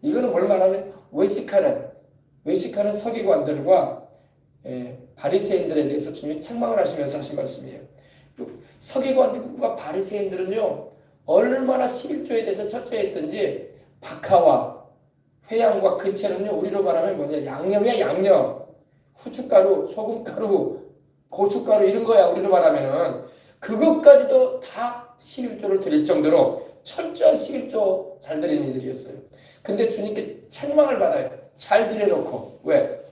이거는 뭘 말하면 외식하는 서기관들과 바리새인들에 대해서 주님이 책망을 하시면서 하신 말씀이에요. 서기관과 바리새인들은요, 얼마나 11조에 대해서 철저했던지 박하와 회양과 근체는요, 우리로 말하면 뭐냐, 양념이야, 양념. 후춧가루, 소금가루, 고춧가루 이런 거야, 우리로 말하면은. 그것까지도 다 11조를 드릴 정도로 철저한 11조 잘 드리는 이들이었어요. 근데 주님께 책망을 받아요. 잘 드려놓고. 왜?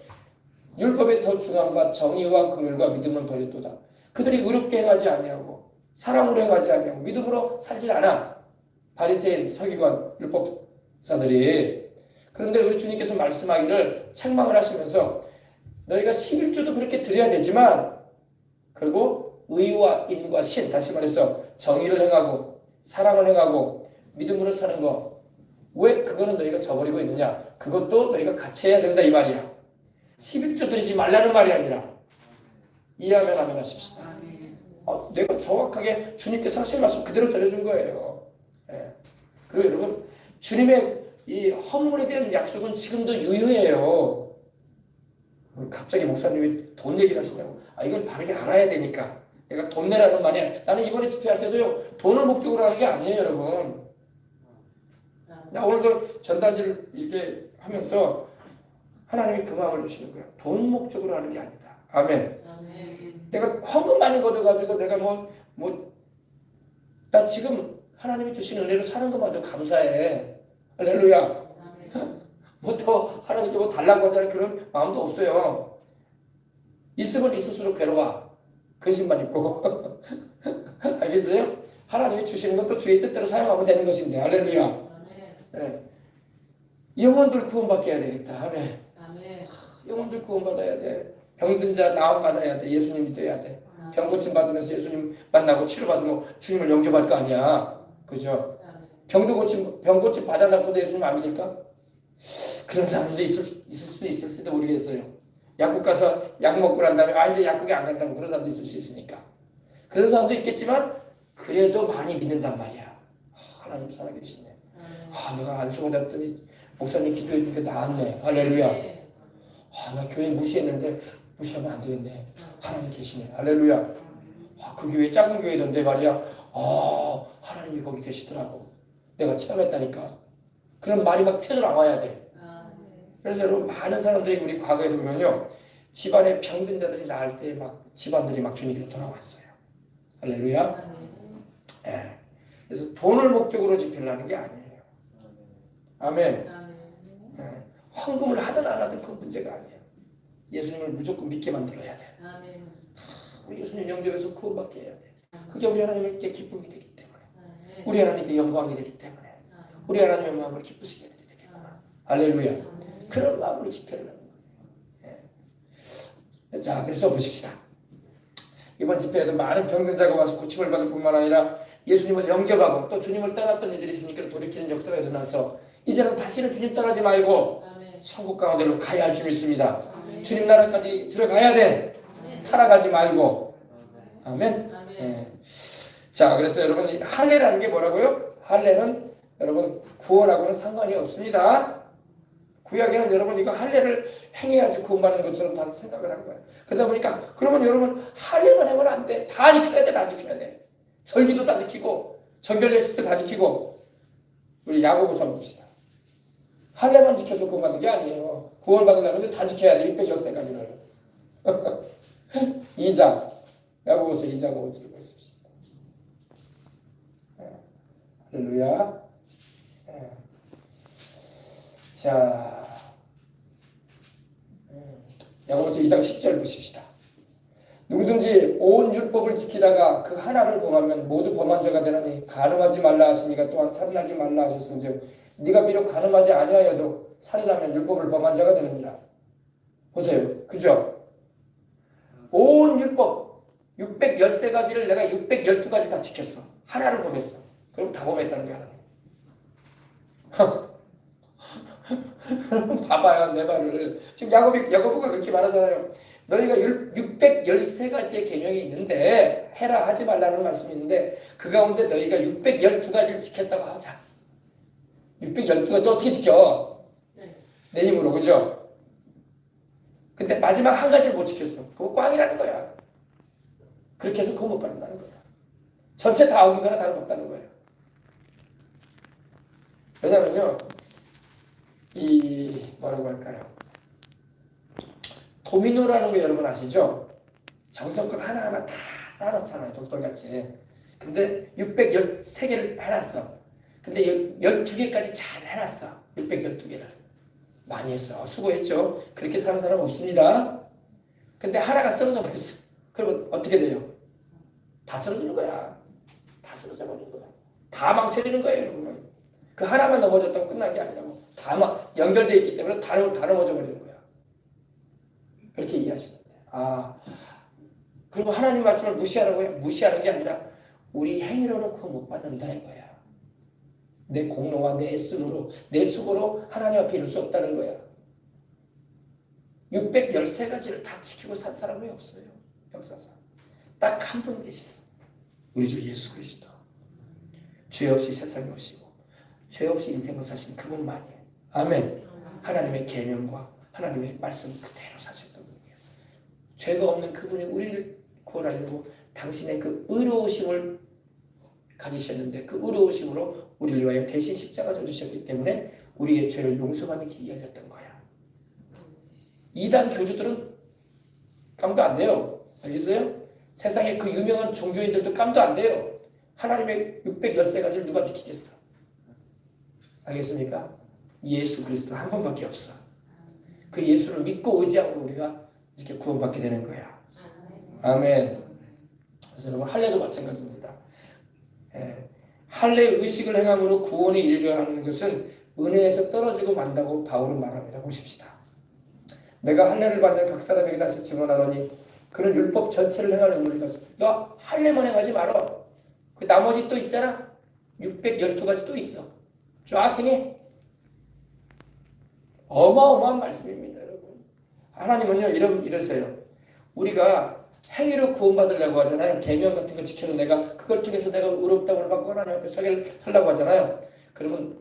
율법에 더 중한 바 정의와 긍휼과 믿음은 버렸도다. 그들이 의롭게 행하지 아니하고 사랑으로 행하지 아니하고 믿음으로 살질 않아. 바리새인, 서기관, 율법사들이. 그런데 우리 주님께서 말씀하기를 책망을 하시면서 너희가 11조도 그렇게 드려야 되지만, 그리고 의와 인과 신, 다시 말해서 정의를 행하고 사랑을 행하고 믿음으로 사는 거, 왜 그거는 너희가 저버리고 있느냐? 그것도 너희가 같이 해야 된다 이 말이야. 11조 드리지 말라는 말이 아니라. 이해하면 아멘 하십시다. 내가 정확하게 주님께서 하신 말씀 그대로 전해준 거예요. 그리고 여러분, 주님의 이 헌물에 대한 약속은 지금도 유효해요. 갑자기 목사님이 돈 얘기를 하시냐고. 이걸 바르게 알아야 되니까. 내가 돈 내라는 말이야. 나는 이번에 집회할 때도요, 돈을 목적으로 하는 게 아니에요, 여러분. 나 오늘도 전단지를 이렇게 하면서 하나님이 그 마음을 주시는 거야. 돈 목적으로 하는 게 아니다. 아멘. 내가 헌금 많이 걷어가지고 내가 나 지금 하나님이 주신 은혜로 사는 것마저 감사해. 할렐루야. 더 하나님께 달라고 하자는 그런 마음도 없어요. 있으면 있을수록 괴로워. 근심만 있고. 알겠어요? 하나님이 주시는 것도 주의 뜻대로 사용하면 되는 것인데. 할렐루야. 예. 영혼들 구원받게 해야 되겠다. 아멘. 영혼들 구원받아야 돼. 병든 자 나음 받아야 돼. 예수님 믿어야 돼. 병 고침 받으면서 예수님 만나고 치료받으면 주님을 영접할 거 아니야. 그죠? 병 고침 받아놓고도 예수님 안 믿을까? 그런 사람들도 있을 수도 있을지도 모르겠어요. 약국 가서 약 먹고 난 다음에 이제 약국에 안 간다고 그런 사람도 있을 수 있으니까. 그런 사람도 있겠지만 그래도 많이 믿는단 말이야. 하나님 살아계시네. 내가 안수받았더니 목사님 기도해 주니까 나았네. 할렐루야. 나 교회 무시했는데 무시하면 안 되겠네. 하나님 계시네. 할렐루야. 그 교회 작은 교회던데 말이야. 하나님이 거기 계시더라고. 내가 체험했다니까. 그런 말이 막 터져 나와야 돼. 그래서 여러분 많은 사람들이 우리 과거에 보면요. 집안에 병든 자들이 나을 때 막 집안들이 막 주님께로 돌아왔어요. 할렐루야. 예. 그래서 돈을 목적으로 집회를 게 아니에요. 아멘. 예. 헌금을 하든 안 하든 그 문제가 아니에요. 예수님을 무조건 믿게 만들어야 돼. 우리 예수님 영접해서 구원받게 해야 돼. 그게 우리 하나님께 기쁨이 되기 때문에, 우리 하나님께 영광이 되기 때문에, 우리 하나님의 마음을 기쁘시게 되겠구나. 할렐루야. 그런 마음으로 집회를 하는 거예요. 예. 자, 그래서 보십시다. 이번 집회에도 많은 병든 자가 와서 고침을 받을 뿐만 아니라 예수님을 영접하고 또 주님을 떠났던 이들이 주님께로 돌이키는 역사가 일어나서 이제는 다시는 주님 떠나지 말고 천국 가운데로 가야 할 줄 믿습니다. 주님 나라까지 들어가야 돼. 타락하지 말고. 아멘. 예. 자, 그래서 여러분 할례라는 게 뭐라고요? 할례는 여러분 구원하고는 상관이 없습니다. 구약에는 여러분 이거 할례를 행해야지 구원받는 것처럼 다 생각을 한 거예요. 그러다 보니까 그러면 여러분 할례만 하면 안 돼. 다 지켜야 돼. 다 지켜야 돼. 절기도 다 지키고 정결 예식도 다 지키고. 우리 야고보서 봅시다. 할례만 지켜서 구원받는 게 아니에요. 구원받으려면 다 지켜야 돼. 600열세까지를. 2장 야고보서 2장 5절 보십시다. 할렐루야. 자, 야고보서 2장 10절 보십시다. 누구든지 온 율법을 지키다가 그 하나를 범하면 모두 범한 자가 되나니 간음하지 말라 하시니가 또한 살인하지 말라 하셨은즉 네가 비록 간음하지 아니하여도 살인하면 율법을 범한 자가 되느니라. 보세요. 그죠? 온 율법 613가지를 내가 612가지 다 지켰어. 하나를 범했어. 그럼 다 범했다는 거야. 봐봐요. 내 말을. 지금 야고보가 그렇게 말하잖아요. 너희가 613가지의 계명이 있는데 해라 하지 말라는 말씀이 있는데 그 가운데 너희가 612가지를 지켰다고 하자. 612가지 어떻게 지켜? 내 힘으로. 그죠? 근데 마지막 한 가지를 못 지켰어. 그거 꽝이라는 거야. 그렇게 해서 그거 못 받는다는 거야. 전체 다 어긴 거나 다름없다는 거예요. 왜냐면요. 뭐라고 할까요? 도미노라는 거 여러분 아시죠? 정성껏 하나하나 다 쌓아놓잖아요. 독돌같이. 근데 613개를 해놨어. 근데 12개까지 잘 해놨어. 612개를. 많이 했어. 수고했죠. 그렇게 사는 사람 없습니다. 근데 하나가 쓰러져 버렸어. 그러면 어떻게 돼요? 다 쓰러지는 거야. 다 쓰러져 버리는 거야. 다 망쳐지는 거예요, 여러분. 그 하나만 넘어졌다고 끝난 게 아니라고. 다 연결되어 있기 때문에 다 넘어져 버리는 거야. 그렇게 이해하시면 돼요. 그리고 하나님 말씀을 무시하라고요? 무시하는 게 아니라 우리 행위로는 그거 못 받는다 이거야. 내 공로와 내 애씀으로 내 수고로 하나님 앞에 이룰 수 없다는 거야. 613가지를 다 지키고 산 사람이 없어요. 역사상. 딱 한 분 계세요. 우리 주 예수 그리스도. 죄 없이 세상에 오시고 죄 없이 인생을 사신 그분만이에요. 아멘. 하나님의 계명과 하나님의 말씀 그대로 사셨던 분이에요. 죄가 없는 그분이 우리를 구원하려고 당신의 그 의로우심을 가지셨는데 그 의로우심으로 우리를 위하여 대신 십자가 져주셨기 때문에 우리의 죄를 용서받는 길이 열렸던 거야. 이단 교주들은 깜도 안 돼요. 알겠어요? 세상에 그 유명한 종교인들도 깜도 안 돼요. 하나님의 613가지를 누가 지키겠어? 알겠습니까? 예수 그리스도 한 번밖에 없어. 그 예수를 믿고 의지하고 우리가 이렇게 구원받게 되는 거야. 아멘. 그래서 여러분 할례도 마찬가지입니다. 예. 할례 의식을 행함으로 구원에 이르려 하는 것은 은혜에서 떨어지고 만다고 바울은 말합니다. 보십시다. 내가 할례를 받는 각 사람에게 다시 증언하노니 그는 율법 전체를 행하는 의무를 가지고 너 할례만 행하지 말아. 그 나머지 또 있잖아. 612가지 또 있어. 쫙 행해. 어마어마한 말씀입니다, 여러분. 하나님은요, 이러세요. 우리가 행위로 구원받으려고 하잖아요. 계명 같은 거 지켜서 내가 그걸 통해서 내가 의롭다고 받고 하나님 앞에 서게 하려고 하잖아요. 그러면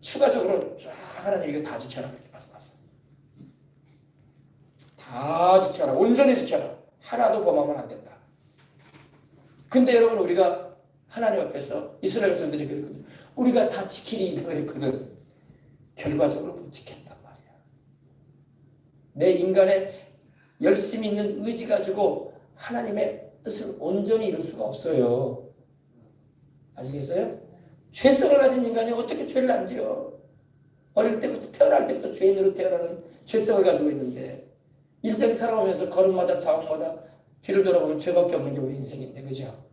추가적으로 쫙 하나님 이거 다 지켜라 이렇게 말씀하세요. 다 지켜라. 온전히 지켜라. 하나도 범하면 안 된다. 근데 여러분 우리가 하나님 앞에서 이스라엘 백성들이 그랬거든. 우리가 다 지키리이다 그랬거든. 결과적으로 못 지켰단 말이야. 내 인간의 열심히 있는 의지 가지고 하나님의 뜻을 온전히 이룰 수가 없어요. 아시겠어요? 죄성을 가진 인간이 어떻게 죄를 안 지어? 어릴 때부터 태어날 때부터 죄인으로 태어나는 죄성을 가지고 있는데 일생 살아오면서 걸음마다 자옥마다 뒤를 돌아보면 죄밖에 없는 게 우리 인생인데, 그죠?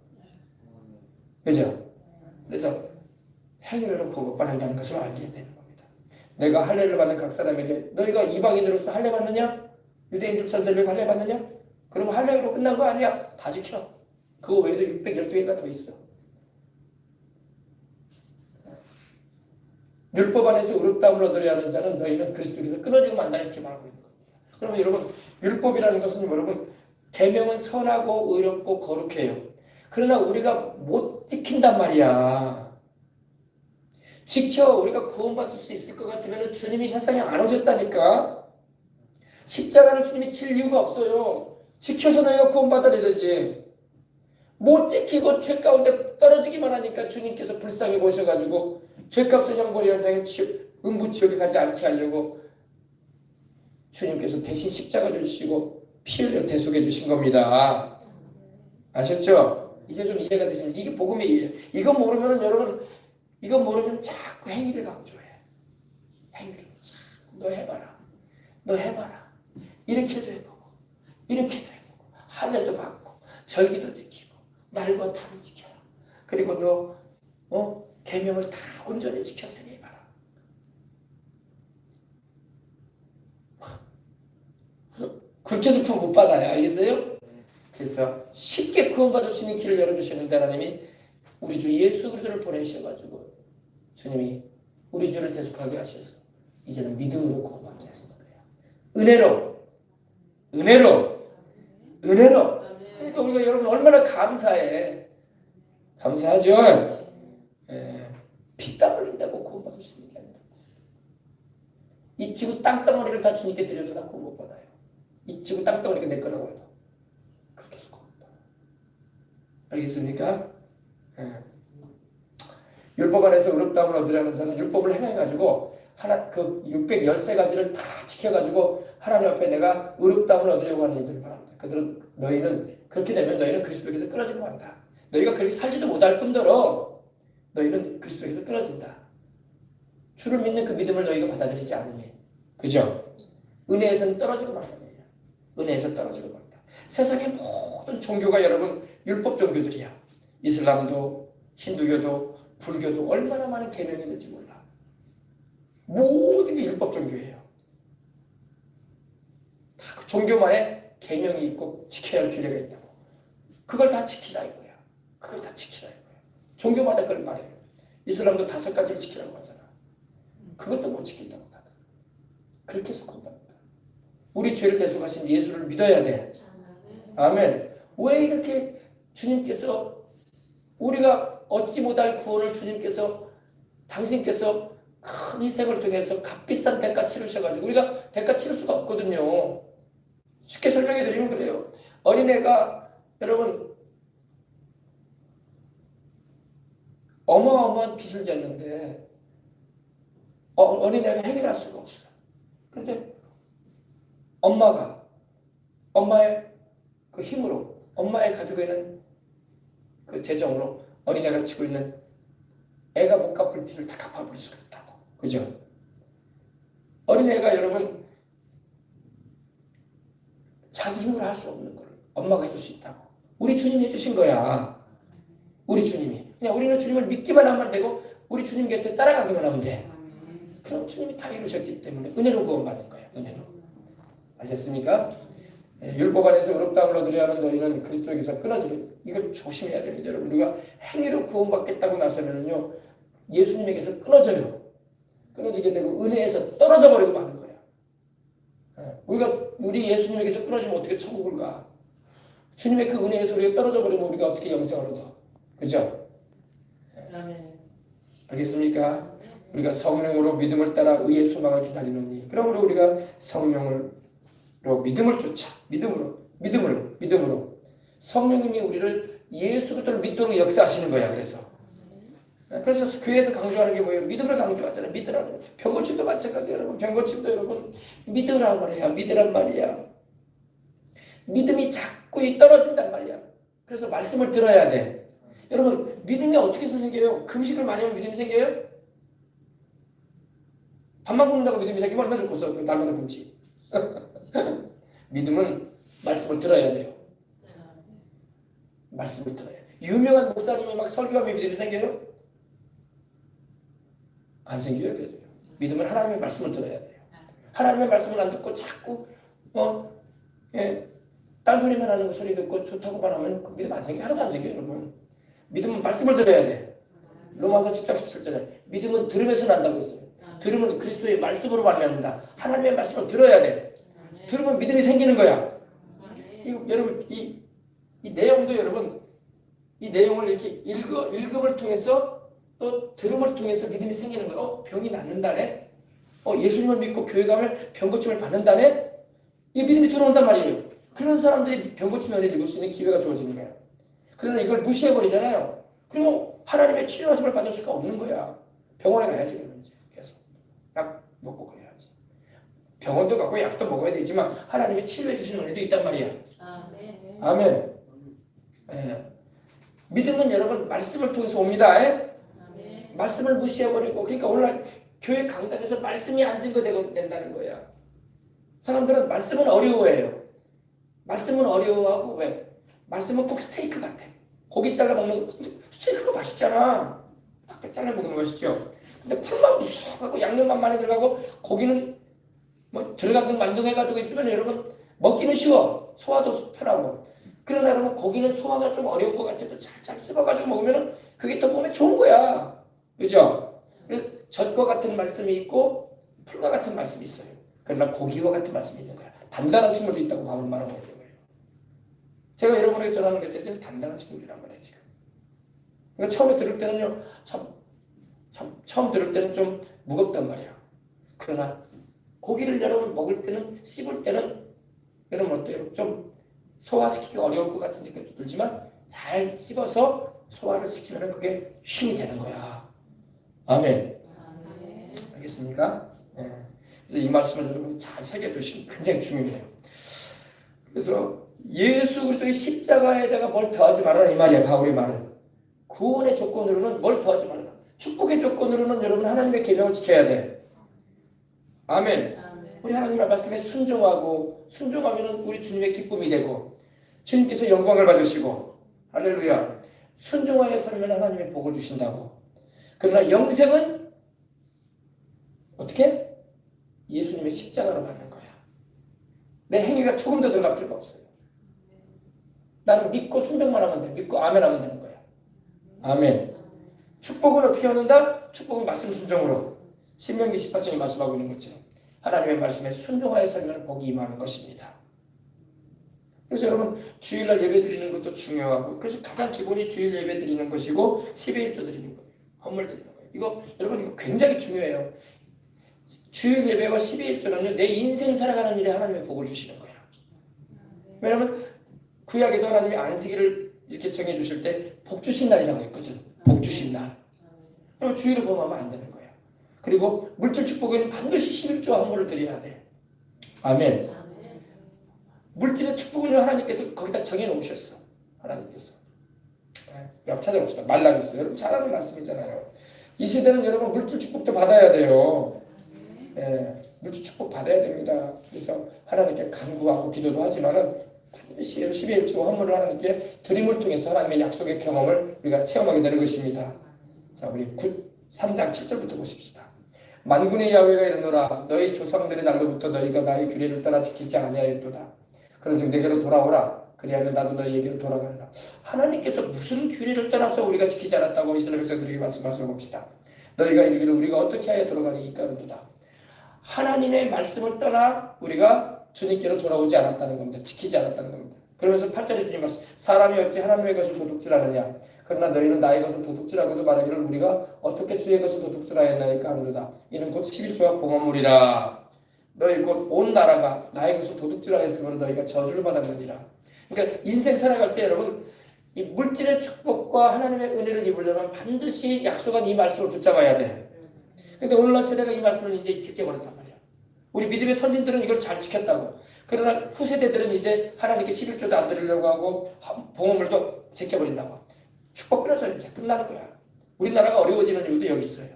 그죠? 그래서 행위로 구원받는다는 것을 알게 되는 겁니다. 내가 할례를 받는 각 사람에게 너희가 이방인으로서 할례 받느냐? 유대인들처럼 되려고 할례 받느냐? 그러면 할례로 끝난 거 아니야. 다 지켜. 그거 외에도 612개가 더 있어. 율법 안에서 의롭다함을 얻으려 하는 자는 너희는 그리스도께서 끊어지고 만다 이렇게 말하고 있는 겁니다. 그러면 여러분 율법이라는 것은 여러분 계명은 선하고 의롭고 거룩해요. 그러나 우리가 못 지킨단 말이야. 지켜 우리가 구원받을 수 있을 것 같으면 주님이 세상에 안 오셨다니까. 십자가를 주님이 칠 이유가 없어요. 지켜서 너희가 구원받으라 이러지. 못 지키고 죄 가운데 떨어지기만 하니까 주님께서 불쌍히 보셔가지고 죄값의 형벌이 현장에 음부지옥에 가지 않게 하려고 주님께서 대신 십자가를 주시고 피 흘려 대속해 주신 겁니다. 아셨죠? 이제 좀 이해가 되십니까? 이게 복음이에요. 이거 모르면 여러분 이거 모르면 자꾸 행위를 강조해. 행위를 자꾸 너 해봐라. 너 해봐라. 이렇게도 해보고 이렇게도 해보고 할례도 받고 절기도 지키고 날과 달을 지켜라. 그리고 너 계명을 다 온전히 지켜서 해봐라. 그렇게 해서 구원 못 받아요. 알겠어요? 그래서 쉽게 구원받을 수 있는 길을 열어주시는데 하나님이 우리 주 예수 그리스도를 보내셔가지고 주님이 우리 주를 대속하게 하셔서 이제는 믿음으로 구원받게 하시는 거예요. 은혜로. 그러니까 우리가 여러분 얼마나 감사해. 감사하죠? 피땀 흘린다고 구원받을 수 있는 게 아니라 이 지구 땅덩어리를 다 주님께 드려도 다 구원 못 받아요. 이 지구 땅덩어리가 내 거라고 해도 그렇게 해서 구원 못 받아요. 알겠습니까? 율법 안에서 의롭다함을 얻으려는 자는 율법을 행해가지고 그 613가지를 다 지켜가지고 하나님 앞에 내가 의롭다함을 얻으려고 하는 이들을 바랍니다. 너희는 그렇게 되면 너희는 그리스도에게서 끊어지고 만다. 너희가 그렇게 살지도 못할 뿐더러 너희는 그리스도에게서 끊어진다. 주를 믿는 그 믿음을 너희가 받아들이지 않으니, 그죠? 은혜에서는 떨어지고 만다. 은혜에서 떨어지고 만다. 세상의 모든 종교가 여러분 율법 종교들이야. 이슬람도 힌두교도 불교도 얼마나 많은 계명이 있는지 몰라. 모든 게 율법 종교예요. 다 그 종교만에 계명이 있고 지켜야 할 규례가 있다고. 그걸 다 지키라 이거야. 그걸 다 지키라 이거야. 종교마다 그걸 말해요. 이슬람도 5가지를 지키라고 하잖아. 그것도 못 지킨다고 다들. 그렇게 해서 구원받는다. 우리 죄를 대속하신 예수를 믿어야 돼. 아멘. 왜 이렇게 주님께서 우리가 얻지 못할 구원을 주님께서 당신께서 큰 희생을 통해서 값비싼 대가 치르셔가지고 우리가 대가 치를 수가 없거든요. 쉽게 설명해 드리면 그래요. 어린애가 여러분 어마어마한 빚을 졌는데 어린애가 해결할 수가 없어. 근데 엄마의 그 힘으로 엄마의 가지고 있는 그 재정으로 어린애가 지고 있는 애가 못 갚을 빚을 다 갚아버릴 수가 있다고. 그죠? 어린애가 여러분 자기 힘으로 할 수 없는 걸 엄마가 해줄 수 있다고. 우리 주님이 해주신 거야. 우리 주님이. 그냥 우리는 주님을 믿기만 하면 되고 우리 주님 곁에 따라가기만 하면 돼. 그럼 주님이 다 이루셨기 때문에 은혜로 구원받는 거야. 은혜로. 아셨습니까? 율법 안에서 의롭다함을 얻으려 하는 너희는 그리스도에게서 끊어지게. 이걸 조심해야 됩니다. 여러분, 우리가 행위로 구원받겠다고 나서면은요, 예수님에게서 끊어져요. 끊어지게 되고 은혜에서 떨어져 버리고 마는 거야. 우리 예수님에게서 끊어지면 어떻게 천국을 가? 주님의 그 은혜에서 우리가 떨어져 버리면 우리가 어떻게 영생을 얻어? 그죠? 알겠습니까? 우리가 성령으로 믿음을 따라 의의 소망을 기다리노니, 그러므로 우리가 성령으로 믿음을 쫓아, 믿음으로 성령님이 우리를 예수 그리스도를 믿도록 역사하시는 거야. 그래서 교회에서 강조하는 게 뭐예요? 믿음을 강조하잖아요. 믿으라는. 병고침도 마찬가지예요. 여러분, 병고침도 여러분 믿으란 말이야. 믿으란 말이야. 믿음이 자꾸 떨어진단 말이야. 그래서 말씀을 들어야 돼. 여러분, 믿음이 어떻게 해서 생겨요? 금식을 많이 하면 믿음이 생겨요? 밥만 굶는다고 믿음이 생기면 얼마나 좋겠어. 날마다 금식. 믿음은 말씀을 들어야 돼요. 말씀을 들어야 돼요. 유명한 목사님이 막 설교하면 믿음이 생겨요? 안 생겨요. 그래도요. 믿음은 하나님의 말씀을 들어야 돼요. 하나님의 말씀을 안 듣고 자꾸 딴소리만 하는 소리 듣고 좋다고만 하면 그 믿음 안 생겨요. 하나도 안 생겨요. 여러분. 믿음은 말씀을 들어야 돼. 로마서 10장 17절에 믿음은 들으면서 난다고 했어요. 들으면 그리스도의 말씀으로 말미암는다. 하나님의 말씀을 들어야 돼. 들으면 믿음이 생기는 거야. 여러분, 이 내용도 여러분, 이 내용을 이렇게 읽음을 통해서 또 들음을 통해서 믿음이 생기는 거예요. 병이 낫는다네. 예수님을 믿고 교회 가면 병고침을 받는다네. 이 믿음이 들어온단 말이에요. 그런 사람들이 병고침 은혜를 입을 수 있는 기회가 주어지는 거야. 그러나 이걸 무시해버리잖아요. 그러면 하나님의 치료하심을 받을 수가 없는 거야. 병원에 가야지. 그러면 이제 계속 약 먹고 그래야지. 병원도 가고 약도 먹어야 되지만 하나님이 치료해 주시는 은혜도 있단 말이야. 아멘. 믿음은 여러분 말씀을 통해서 옵니다. 말씀을 무시해버리고, 그러니까 오늘날 교회 강단에서 말씀이 안 증거된다는 거야. 사람들은 말씀은 어려워해요. 말씀은 어려워하고, 왜? 말씀은 꼭 스테이크 같아. 고기 잘라 먹는 거, 스테이크가 맛있잖아. 딱딱 잘라 먹으면 맛있죠. 근데 풀만 무성하고 양념만 많이 들어가고 고기는 뭐 들어간 만둥해가지고 있으면 여러분 먹기는 쉬워. 소화도 편하고. 그러나 여러분 고기는 소화가 좀 어려운 것 같아도 잘 씹어가지고 먹으면 그게 더 몸에 좋은 거야. 그죠? 젖과 같은 말씀이 있고 풀과 같은 말씀이 있어요. 그러나 고기와 같은 말씀이 있는 거야. 단단한 식물도 있다고 밥을 말아 먹는 거예요. 제가 여러분에게 전하는 메시지는 단단한 식물이란 말이에요. 지금. 그러니까 처음에 들을 때는요, 처음 들을 때는 좀 무겁단 말이야. 그러나 고기를 여러분 먹을 때는, 씹을 때는 여러분 어때요? 좀 소화시키기가 어려울 것 같은 느낌도 들지만 잘 씹어서 소화를 시키면 그게 힘이 되는 거야. 아멘. 알겠습니까? 네. 그래서 이 말씀을 여러분이 잘 새겨두시면 굉장히 중요해요. 그래서 예수 그리스도의 십자가에다가 뭘 더하지 말아라 이 말이야. 바울의 말은. 구원의 조건으로는 뭘 더하지 말아라. 축복의 조건으로는 여러분 하나님의 계명을 지켜야 돼. 아멘. 우리 하나님의 말씀에 순종하면 우리 주님의 기쁨이 되고 주님께서 영광을 받으시고 할렐루야. 순종하여 살면 하나님의 복을 주신다고. 그러나 영생은 어떻게? 예수님의 십자가로 받는 거야. 내 행위가 조금 더 들어갈 필요가 없어요. 나는 믿고 순종만 하면 돼. 믿고 아멘 하면 되는 거야. 아멘. 축복은 어떻게 얻는다? 축복은 말씀 순종으로. 신명기 18장에 말씀하고 있는 것처럼 하나님의 말씀에 순종하여 살면 복이 임하는 것입니다. 그래서 여러분 주일날 예배 드리는 것도 중요하고, 그래서 가장 기본이 주일 예배 드리는 것이고 12일조 드리는 거예요. 헌물 드리는 거예요. 이거 여러분 이거 굉장히 중요해요. 주일 예배와 12일조는요 내 인생 살아가는 일에 하나님의 복을 주시는 거예요. 왜냐하면 구약에도 하나님이 안식일을 이렇게 정해 주실 때 복 주신 날이라고 했거든. 복 주신 날. 그럼 주일을 범하면 안 되는 거예요. 그리고 물질 축복은 반드시 11조 헌물을 드려야 돼. 아멘. 물질의 축복은요 하나님께서 거기다 정해 놓으셨어. 하나님께서. 한번 찾아봅시다. 말라기서. 여러분 잘 아는 말씀이잖아요. 이 시대는 여러분 물질 축복도 받아야 돼요. 물질 축복 받아야 됩니다. 그래서 하나님께 간구하고 기도도 하지만은 반드시 12일 주 헌물을 하나님께 드림을 통해서 하나님의 약속의 경험을 우리가 체험하게 되는 것입니다. 자, 우리 3장 7절부터 보십시다. 만군의 야훼가 이르노라 너희 조상들의 날로부터 너희가 나의 규례를 따라 지키지 아니하였도다. 그런즉 내게로 돌아오라. 그리하면 나도 너희에게로 돌아간다. 하나님께서 무슨 규례를 따라서 우리가 지키지 않았다고 이스라엘 백성들에게 말씀하시는 봅시다. 너희가 이르기를 우리가 어떻게 하여 돌아가리이까 그러도다. 하나님의 말씀을 떠나 우리가 주님께로 돌아오지 않았다는 겁니다. 지키지 않았다는 겁니다. 그러면서 8절에 주님 말씀 사람이 어찌 하나님의 것을 도둑질하느냐. 그러나 너희는 나의 것을 도둑질하고도 말하기를 우리가 어떻게 주의 것을 도둑질하였나이까 하는도다. 이는 곧 11조와 봉헌물이라. 너희 곧 온 나라가 나의 것을 도둑질하였으므로 너희가 저주를 받았느니라. 그러니까 인생 살아갈 때 여러분 이 물질의 축복과 하나님의 은혜를 입으려면 반드시 약속한 이 말씀을 붙잡아야 돼. 근데 오늘날 세대가 이 말씀을 이제 지켜버렸단 말이야. 우리 믿음의 선진들은 이걸 잘 지켰다고. 그러나 후세대들은 이제 하나님께 11조도 안 드리려고 하고 봉헌물도 지켜버린다고. 축복 끊어져 이제 끝나는 거야. 우리나라가 어려워지는 이유도 여기 있어요.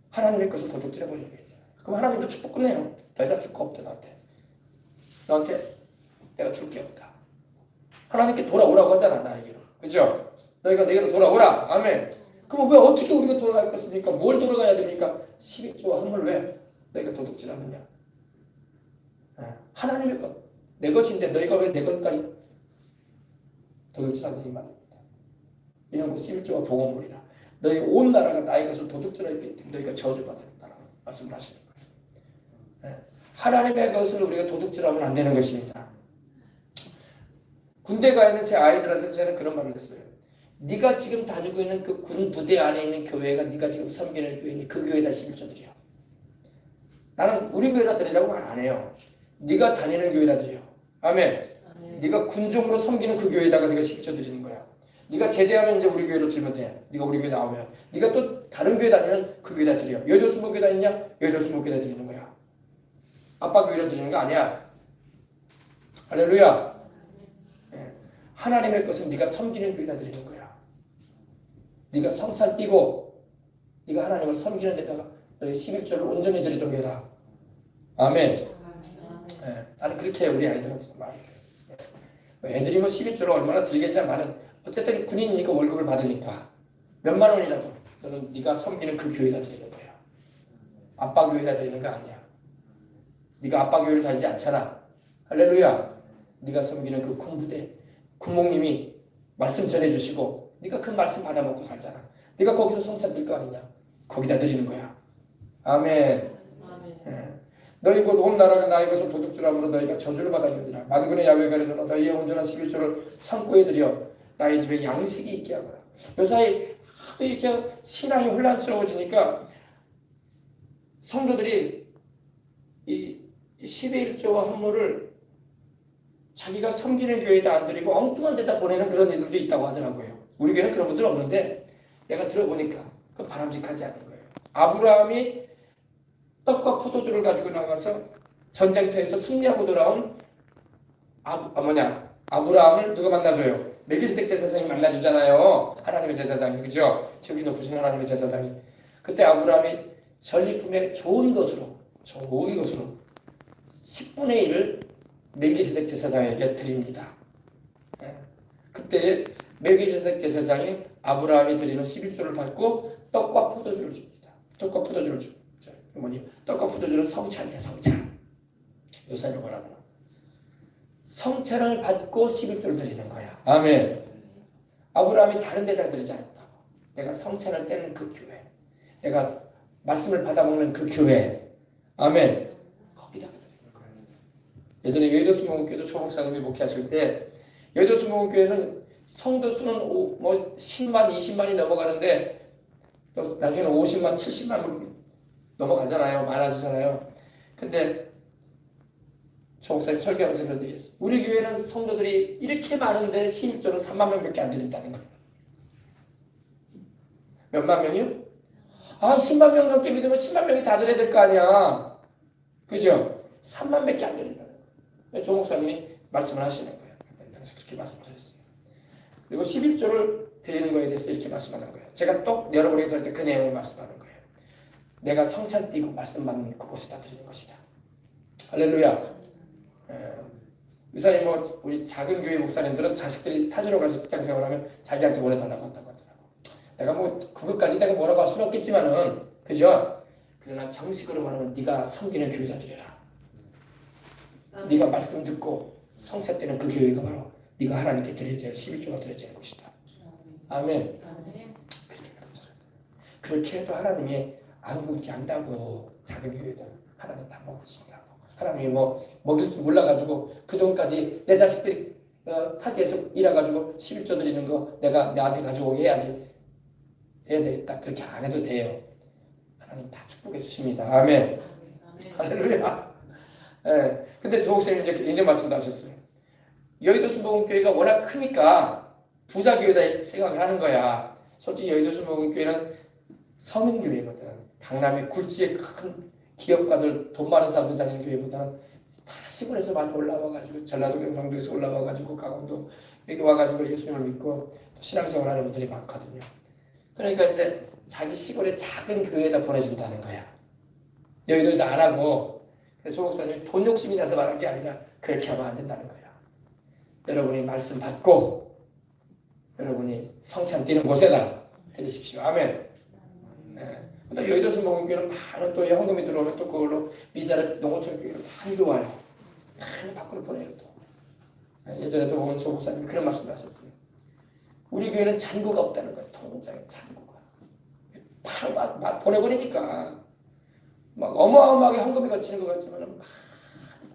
하나님의 것을 도둑질해버리는 거지. 그럼 하나님도 축복 끝내요. 더 이상 줄 거 없다 너한테. 너한테 내가 줄 게 없다. 하나님께 돌아오라고 하잖아 나에게로. 그죠? 너희가 내게로 돌아오라. 아멘. 그럼 왜 어떻게 우리가 돌아갈 것입니까? 뭘 돌아가야 됩니까? 11조와 헌물 왜 너희가 도둑질하느냐? 하나님의 것, 내 것인데 너희가 왜 내 것까지 도둑질하느냐 이 말입니다. 이는 곧 11조와 봉헌물이라. 너희 온 나라가 나의 것을 도둑질하였기 때문에 너희가 저주받았다라고 말씀을 하시는 거예요. 하나님의 것을 우리가 도둑질하면 안 되는 것입니다. 군대 가 있는 제 아이들한테 저는 그런 말을 했어요. 네가 지금 다니고 있는 그 군 부대 안에 있는 교회가 네가 지금 섬기는 교회니 그 교회에다 11조 드려. 나는 우리 교회에다 드리라고 말 안 해요. 네가 다니는 교회에다 드려. 아멘. 네가 군중으로 섬기는 그 교회에다가 네가 11조 드리는 거야. 네가 제대하면 이제 우리 교회로 들면 돼. 네가 우리 교회 나오면. 네가 또 다른 교회 다니면 그 교회에다 드려. 여의도 순복교회 다니냐? 여의도 순복교회에다 드리는 거야. 아빠 교회로 드리는 거 아니야. 할렐루야. 하나님의 것은 네가 섬기는 교회에다 드리는 거야. 네가 성찬 띄고 네가 하나님을 섬기는 데다가 너의 11조를 온전히 드리던 게라. 아멘. 나는 그렇게 우리 아이들한테 말해요. 애들이 뭐 11조를 얼마나 드리겠냐마는 어쨌든 군인이니까 월급을 받으니까 몇만 원이라도 너는 네가 섬기는 그 교회에다 드리는 거야. 아빠 교회에다 드리는 거 아니야. 네가 아빠 교회를 다니지 않잖아. 할렐루야. 네가 섬기는 그 군부대 군목님이 말씀 전해주시고 네가 그 말씀 받아먹고 살잖아. 네가 거기서 성찬 들 거 아니냐. 거기다 드리는 거야. 아멘. 너희 곧 온 나라가 나의 것을 도둑질함으로 너희가 저주를 받았느니라. 만군의 야훼가 이르노라 너희의 온전한 11조를 창고에 들여 나의 집에 양식이 있게 하거라. 요사이 하도 이렇게 신앙이 혼란스러워지니까 성도들이 이 11조와 헌물을 자기가 섬기는 교회에다 안 드리고 엉뚱한 데다 보내는 그런 일들도 있다고 하더라고요. 우리 교회는 그런 분들 없는데 내가 들어보니까 그건 바람직하지 않은 거예요. 아브라함이 떡과 포도주를 가지고 나가서 전쟁터에서 승리하고 돌아온 아브라함을 누가 만나줘요? 멜기세덱 제사장이 만나주잖아요. 하나님의 제사장이. 그죠? 지극히 높으신 하나님의 제사장이. 그때 아브라함이 전리품의 좋은 것으로 10분의 1을 멜기세덱 제사장에게 드립니다. 그때 멜기세덱 제사장이 아브라함이 드리는 11조를 받고 떡과 포도주를 줍니다. 떡과 포도주를 줍니다. 떡과 포도주는 성찬이에요. 성찬. 요새는 뭐라고? 성찬을 받고 11조를 드리는 거야. 아멘. 아브라함이 다른 데다 드리지 않았다고. 내가 성찬을 떼는 그 교회, 내가 말씀을 받아먹는 그 교회, 아멘. 거기다가 드리는 거예요. 예전에 여의도 순복음교회도 초목사님이 목회하실 때 여의도 순복음교회는 성도 수는 10만, 20만이 넘어가는데 또 나중에는 50만, 70만 넘어가잖아요. 많아지잖아요. 근데 초목사님 설교하면서 그런 얘기했어요. 우리 교회는 성도들이 이렇게 많은데 11조는 3만 명밖에 안 드린다는 거예요. 몇만 명이요? 10만 명 넘게 믿으면 10만 명이 다 드려야 될 거 아니야. 그죠? 3만 밖에 안 드린다는 거예요. 조 목사님이 말씀을 하시는 거예요. 그래서 그렇게 말씀하셨어요. 그리고 11조를 드리는 거에 대해서 이렇게 말씀하는 거예요. 제가 또 여러분에게 들 때 그 내용을 말씀하는 거예요. 내가 성찬 띄고 말씀 받는 그곳에다 드리는 것이다. 할렐루야. 유사히 뭐 우리 작은 교회 목사님들은 자식들이 타지로 가서 직장 생활하면 자기한테 보내달라고 한다고 하더라고. 내가 뭐 그것까지 내가 뭐라고 할 수는 없겠지만은 그죠? 그러나 정식으로 말하면 네가 섬기는 교회다 드려라. 네가 말씀 듣고 성찬 때는 그 교회가 바로 네가 하나님께 드려야 11조가 드려야 것이다. 아멘. 그렇게 해도 하나님이 안 굶게 한다고. 작은 교회들 하나님 다 먹으신다고. 하나님이 뭐 먹일 줄 몰라가지고 그동안까지 내 자식들이 타지에서 일해가지고 11조 드리는 거 내가 내한테 가져오게 해야지. 해야 되겠다. 그렇게 안 해도 돼요. 하나님 다 축복해 주십니다. 아멘. 할렐루야. 예. 근데 조 목사님 이제 이런 말씀도 하셨어요. 여의도 순복음교회가 워낙 크니까 부자 교회다 생각을 하는 거야. 솔직히 여의도 순복음교회는 서민교회거든. 강남의 굴지의 큰 기업가들 돈 많은 사람들 다니는 교회보다는 다 시골에서 많이 올라와가지고 전라도 경상도에서 올라와가지고 강원도 여기 와가지고 예수님을 믿고 신앙생활하는 분들이 많거든요. 그러니까 이제 자기 시골의 작은 교회에다 보내준다는 거야. 여의도에도 안 하고. 그래서 조 목사님이 돈 욕심이 나서 말한 게 아니라 그렇게 하면 안 된다는 거야. 여러분이 말씀 받고 여러분이 성찬 뛰는 곳에다 드리십시오. 아멘. 네. 근데 여의도 순복음교회는 많은 또 현금이 들어오면 또 그걸로 미자를 농어촌 교회로 많이 도와요. 많이 밖으로 보내요 또. 예전에도 보면 조 목사님이 그런 말씀을 하셨어요. 우리 교회는 잔고가 없다는 거예요. 통장에 잔고가. 바로 막 보내버리니까 막 어마어마하게 헌금이 거치는 것 같지만 막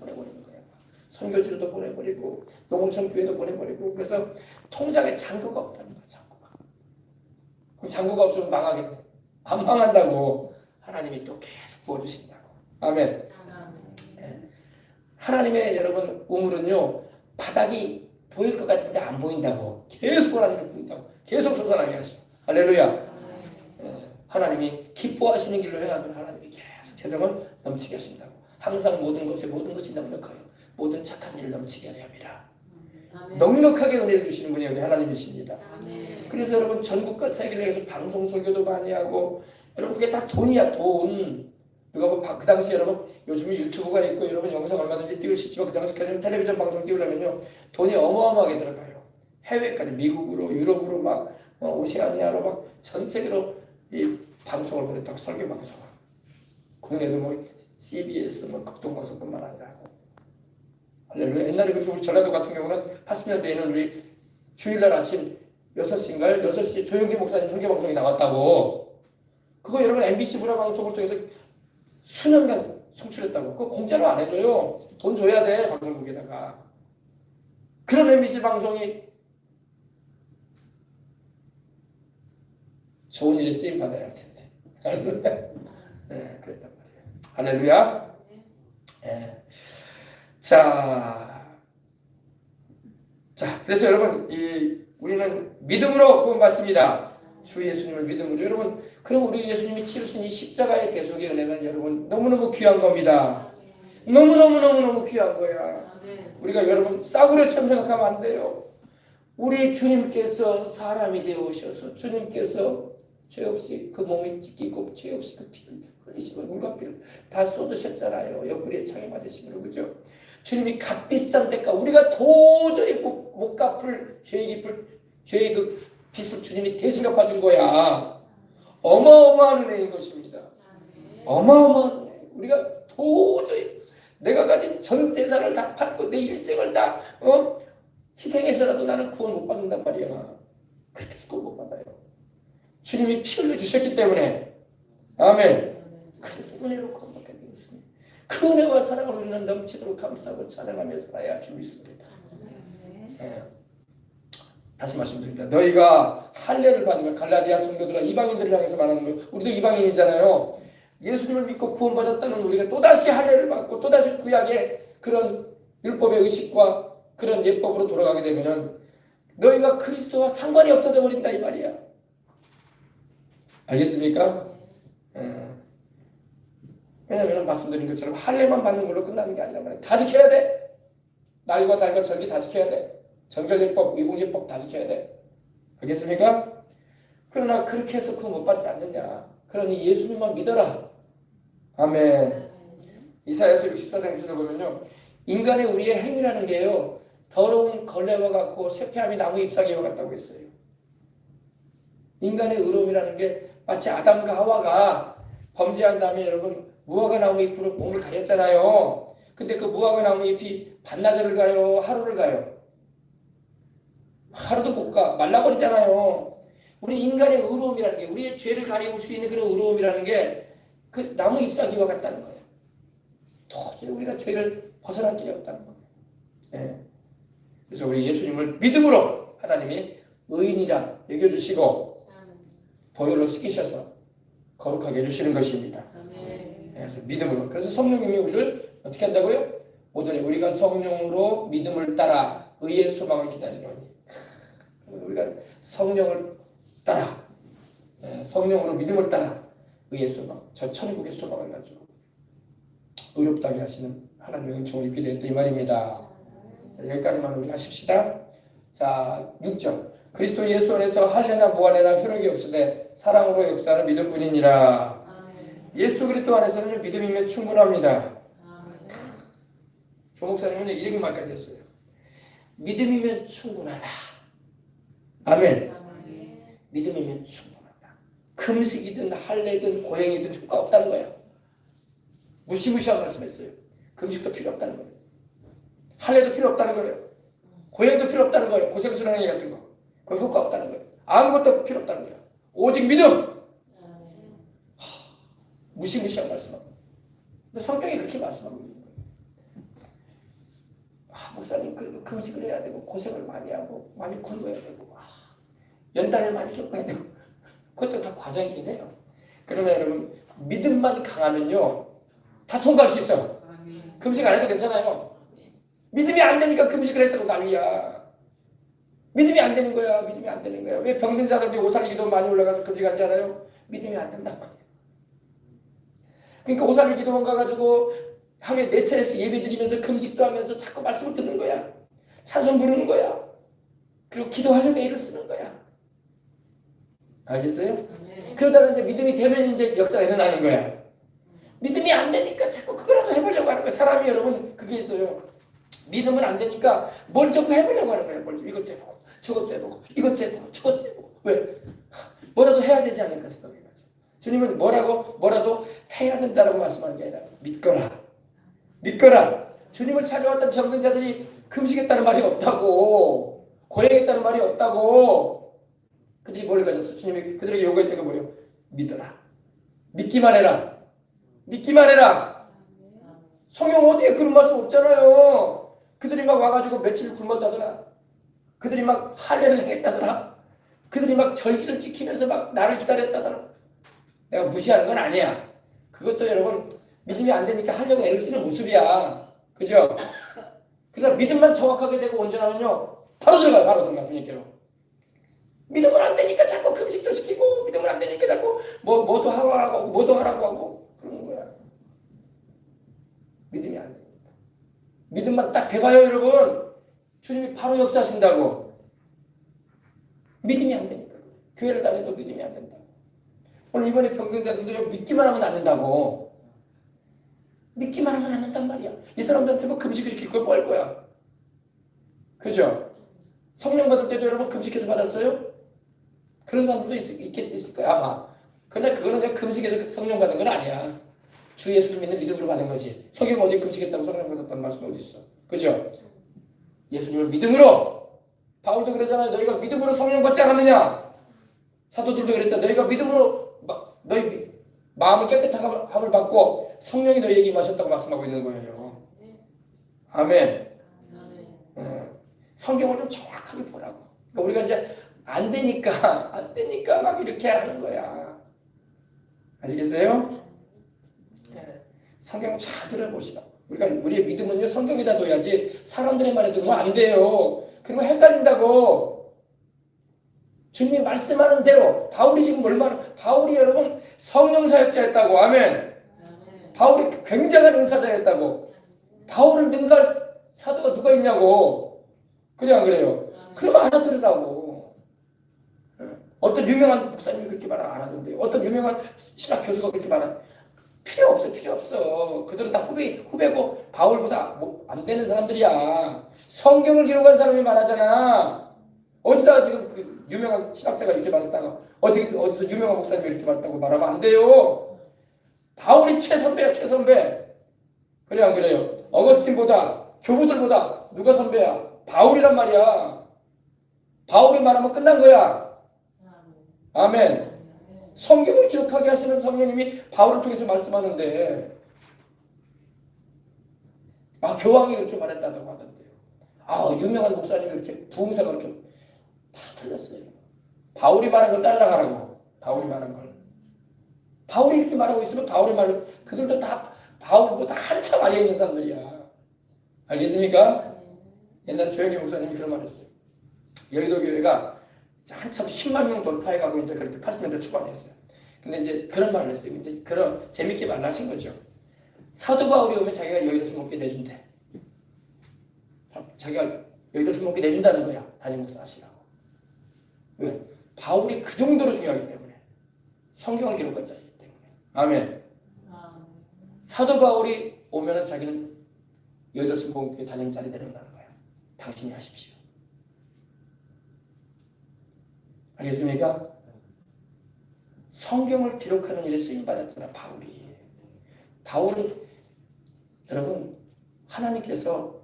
보내버리는 거예요. 선교지로도 보내버리고 농어촌 교회도 보내버리고. 그래서 통장에 잔고가 없다는 거예요. 잔고가. 그럼 잔고가 없으면 망하겠네. 안 망한다고 하나님이 또 계속 부어주신다고. 아멘. 네. 하나님의 여러분 우물은요 바닥이 보일 것 같은데 안 보인다고. 계속 하나님이 보인다고. 계속 솟아나게 하셔. 할렐루야. 네. 하나님이 기뻐하시는 길로 행하면 하나님이 계속 재정을 넘치게 하신다고. 항상 모든 것이 넉넉하여 모든 착한 일을 넘치게 하려 함이라. 넉넉하게 은혜를 주시는 분이 우리 하나님이십니다. 그래서 여러분 전국과 세계를 위해서 방송 설교도 많이 하고 여러분 그게 다 돈이야. 돈. 누가 뭐 그 당시 여러분 요즘에 유튜브가 있고 여러분 영상 얼마든지 띄울 수 있지만 그 당시까지는 텔레비전 방송 띄우려면요 돈이 어마어마하게 들어가요. 해외까지 미국으로 유럽으로 막 오세아니아로 막 전 세계로 이 방송을 보냈다고. 설교 방송을. 국내도 뭐 CBS 뭐 극동방송뿐만 아니라고. 할렐루야. 옛날에 그 우리 전라도 같은 경우는 80년대에는 우리 주일날 아침 6시인가요? 6시에 조영기 목사님 설교방송이 나왔다고. 그거 여러분 MBC 문화방송을 통해서 수년간 송출했다고. 그거 공짜로 안 해줘요. 돈 줘야 돼. 방송국에다가. 그런 MBC 방송이 좋은 일에 쓰임받아야 할 텐데. 네, 그랬단 말이에요. 할렐루야. 네. 자, 그래서 여러분 우리는 믿음으로 구원받습니다. 주 예수님을 믿음으로. 여러분 그럼 우리 예수님이 치르신 이 십자가의 대속의 은혜는 여러분 너무너무 귀한 겁니다. 너무너무 귀한 거야. 우리가 여러분 싸구려처럼 생각하면 안 돼요. 우리 주님께서 사람이 되어 오셔서 주님께서 죄 없이 그 몸이 찢기고 죄 없이 그 피를 흘리시고 눈과 피를 다 쏟으셨잖아요. 옆구리에 창에 맞으시면. 그죠? 주님이 값비싼 대가, 우리가 도저히 못 갚을 죄의 그 빚을 주님이 대신 갚아준 거야. 어마어마한 은혜인 것입니다. 어마어마한 은혜. 우리가 도저히 내가 가진 전 재산을 다 팔고 내 일생을 다 희생해서라도 나는 구원 못 받는단 말이야. 그렇게 해서 구원 못 받아요. 주님이 피 흘려 주셨기 때문에. 아멘. 그래서 은혜로 구원받게 되었습니다. 그 은혜와 사랑을 우리는 넘치도록 감사하고 찬양하며 살아야 할 줄 믿습니다. 네. 다시 말씀드립니다. 너희가 할례를 받으면, 갈라디아 성도들과 이방인들을 향해서 말하는 거예요. 우리도 이방인이잖아요. 예수님을 믿고 구원받았다는 우리가 또다시 할례를 받고 또다시 구약의 그런 율법의 의식과 그런 예법으로 돌아가게 되면은 너희가 그리스도와 상관이 없어져 버린다 이 말이야. 알겠습니까? 왜냐하면 말씀드린 것처럼 할례만 받는 걸로 끝나는 게 아니라 말이야. 다 지켜야 돼. 날과 달과 절기 다 지켜야 돼. 정결예법, 위복예법 다 지켜야 돼. 알겠습니까? 그러나 그렇게 해서 그거 못 받지 않느냐. 그러니 예수님만 믿어라. 아멘. 이사야서 64장 10절 보면요. 인간의 우리의 행위라는 게요. 더러운 걸레와 같고 쇠폐함이 나무 잎사귀와 같다고 했어요. 인간의 의로움이라는 게 마치 아담과 하와가 범죄한 다음에 여러분 무화과 나무 잎으로 몸을 가렸잖아요. 근데 그 무화과 나무 잎이 반나절을 가요? 하루를 가요? 하루도 못 가. 말라버리잖아요. 우리 인간의 의로움이라는 게 우리의 죄를 가리울 수 있는 그런 의로움이라는 게 그 나무 잎사귀와 같다는 거예요. 도저히 우리가 죄를 벗어날 길이 없다는 거예요. 네. 그래서 우리 예수님을 믿음으로 하나님이 의인이라 여겨주시고 보혈로 씻기셔서 거룩하게 해주시는 것입니다. 네. 그래서 믿음으로. 그래서 성령님이 우리를 어떻게 한다고요? 오전에 우리가 성령으로 믿음을 따라 의의 소망을 기다리노니 우리가 성령을 따라 성령으로 믿음을 따라 의의 소망, 저 천국의 소망을 가지고 의롭다게 하시는 하나님의 은총을 입게 됐다 이 말입니다. 자, 여기까지만 우리 하십시다. 자, 6절 그리스도 예수 안에서 할례나 무할례나 효력이 없으되 사랑으로 역사하는 믿음뿐이니라. 예수 그리스도 안에서는 믿음이면 충분합니다. 조 목사님은 이런 말까지 했어요. 믿음이면 충분하다. 아멘. 믿음이면 충분하다. 금식이든 할례든 고행이든 효과 없다는 거예요. 무시무시한 말씀했어요. 금식도 필요 없다는 거예요. 할례도 필요 없다는 거예요. 고행도 필요 없다는 거예요. 고생수랑이 같은 거. 그 효과 없다는 거예요. 아무것도 필요 없다는 거예요. 오직 믿음. 무시무시한 말씀합니다. 근데 성경이 그렇게 말씀하고 있는 거예요. 목사님 그래도 금식을 해야 되고 고생을 많이 하고 많이 굶어야 되고 연단을 많이 겪어야 되고 그것도 다 과정이긴 해요. 그러나 여러분 믿음만 강하면요 다 통과할 수 있어. 금식 안 해도 괜찮아요. 믿음이 안 되니까 금식을 해서 난리야. 믿음이 안 되는 거야. 믿음이 안 되는 거야. 왜 병든 자들이 오살리 기도 많이 올라가서 금식하지 않아요? 믿음이 안 된단 말이야. 그러니까 오살리 기도원 가가지고 하루에 4차례씩 예배 드리면서 금식도 하면서 자꾸 말씀을 듣는 거야. 찬송 부르는 거야. 그리고 기도하려고 애를 쓰는 거야. 알겠어요? 그러다가 이제 믿음이 되면 이제 역사가 일어나는 거야. 믿음이 안 되니까 자꾸 그거라도 해보려고 하는 거야. 사람이 여러분 그게 있어요. 믿음은 안 되니까 뭘 자꾸 해보려고 하는 거야. 뭘 이것도 해보고 저것도 해보고 이것도 해보고 저것도 해보고. 왜? 뭐라도 해야 되지 않을까 생각해가지고. 주님은 뭐라도 해야 된다라고 말씀하는 게 아니라 믿거라. 믿거라. 주님을 찾아왔던 병든 자들이 금식했다는 말이 없다고. 고행했다는 말이 없다고. 그들이 뭘 가졌어? 주님이 그들에게 요구했던 게 뭐예요? 믿어라. 믿기만 해라. 믿기만 해라. 성경 어디에 그런 말씀 없잖아요. 그들이 막 와가지고 며칠 굶었다더라. 그들이 막 할례를 행했다더라. 그들이 막 절기를 지키면서 막 나를 기다렸다더라. 내가 무시하는 건 아니야. 그것도 여러분 믿음이 안 되니까 하려고 애를 쓰는 모습이야. 그죠? 그러나 믿음만 정확하게 되고 온전하면요 바로 들어가 주님께로. 믿음은 안 되니까 자꾸 금식도 시키고 믿음은 안 되니까 자꾸 뭐도 하라고 하고 그러는 거야. 믿음이 안 되니까. 믿음만 딱 돼봐요 여러분. 주님이 바로 역사하신다고. 믿음이 안 되니까. 교회를 다녀도 믿음이 안 된다고. 오늘 이번에 병든 자들도 믿기만 하면 안 된다고. 믿기만 하면 안 된단 말이야. 이 사람들한테 뭐 금식을 시킬 거 뭐 할 거야. 그죠? 성령 받을 때도 여러분 금식해서 받았어요? 그런 사람들도 있을 거야 아마. 그러나 그거는 그냥 금식해서 성령 받은 건 아니야. 주 예수를 믿는 믿음으로 받은 거지. 성경 어디 금식했다고 성령 받았다는 말씀이 어디 있어? 그죠? 예수님을 믿음으로. 바울도 그러잖아요. 너희가 믿음으로 성령 받지 않았느냐? 사도들도 그랬잖아. 너희가 믿음으로 너희 마음을 깨끗함을 받고 성령이 너희에게 임하셨다고 말씀하고 있는 거예요. 아멘. 성경을 좀 정확하게 보라고. 그러니까 우리가 이제 안 되니까 막 이렇게 하는 거야. 아시겠어요? 성경 잘 들어보시라고. 우리의 믿음은요 성경에다 둬야지 사람들의 말에 두면 안 돼요. 그러면 헷갈린다고. 주님이 말씀하는 대로 바울이 지금 바울이 여러분 성령 사역자였다고. 아멘. 바울이 굉장한 은사자였다고. 바울을 능가할 사도가 누가 있냐고. 그래 안 그래요? 그러면 알아들으라고. 어떤 유명한 목사님이 그렇게 말 안 하던데요. 어떤 유명한 신학 교수가 그렇게 말한 필요 없어. 그들은 다 후배고 바울보다 뭐 안 되는 사람들이야. 성경을 기록한 사람이 말하잖아. 어디다가 지금 그 유명한 신학자가 이렇게 말했다가 어디서 유명한 목사님이 이렇게 말했다고 말하면 안 돼요. 바울이 최선배야, 최선배. 그래 안 그래요? 어거스틴보다 교부들보다 누가 선배야? 바울이란 말이야. 바울이 말하면 끝난 거야. 아멘. 성경을 기록하게 하시는 성령님이 바울을 통해서 말씀하는데 교황이 그렇게 말했다고 하던데요. 유명한 목사님이 그렇게 부흥사가 그렇게 다 틀렸어요. 바울이 말한 걸 따라가라고. 바울이 말한 걸. 바울이 이렇게 말하고 있으면 바울의 말을 그들도 다 바울보다 한참 아래에 있는 사람들이야. 알겠습니까? 옛날에 조영기 목사님이 그런 말 했어요. 여의도 교회가 한참 10만 명 돌파해가고 이제 그렇게 80년대 초반이었어요. 근데 이제 그런 말을 했어요. 이제 그런 재밌게 말하신 거죠. 사도 바울이 오면 자기가 여의도 술 먹게 내준대. 자기가 여의도 술 먹게 내준다는 거야. 담임 목사 하시라고. 왜? 바울이 그 정도로 중요하기 때문에. 성경을 기록한 자이기 때문에. 아멘. 사도 바울이 오면은 자기는 여의도 술 먹게 담임 자리 내려온다는 거야. 당신이 하십시오. 알겠습니까? 성경을 기록하는 일에 쓰임받았잖아, 바울이. 바울은, 여러분, 하나님께서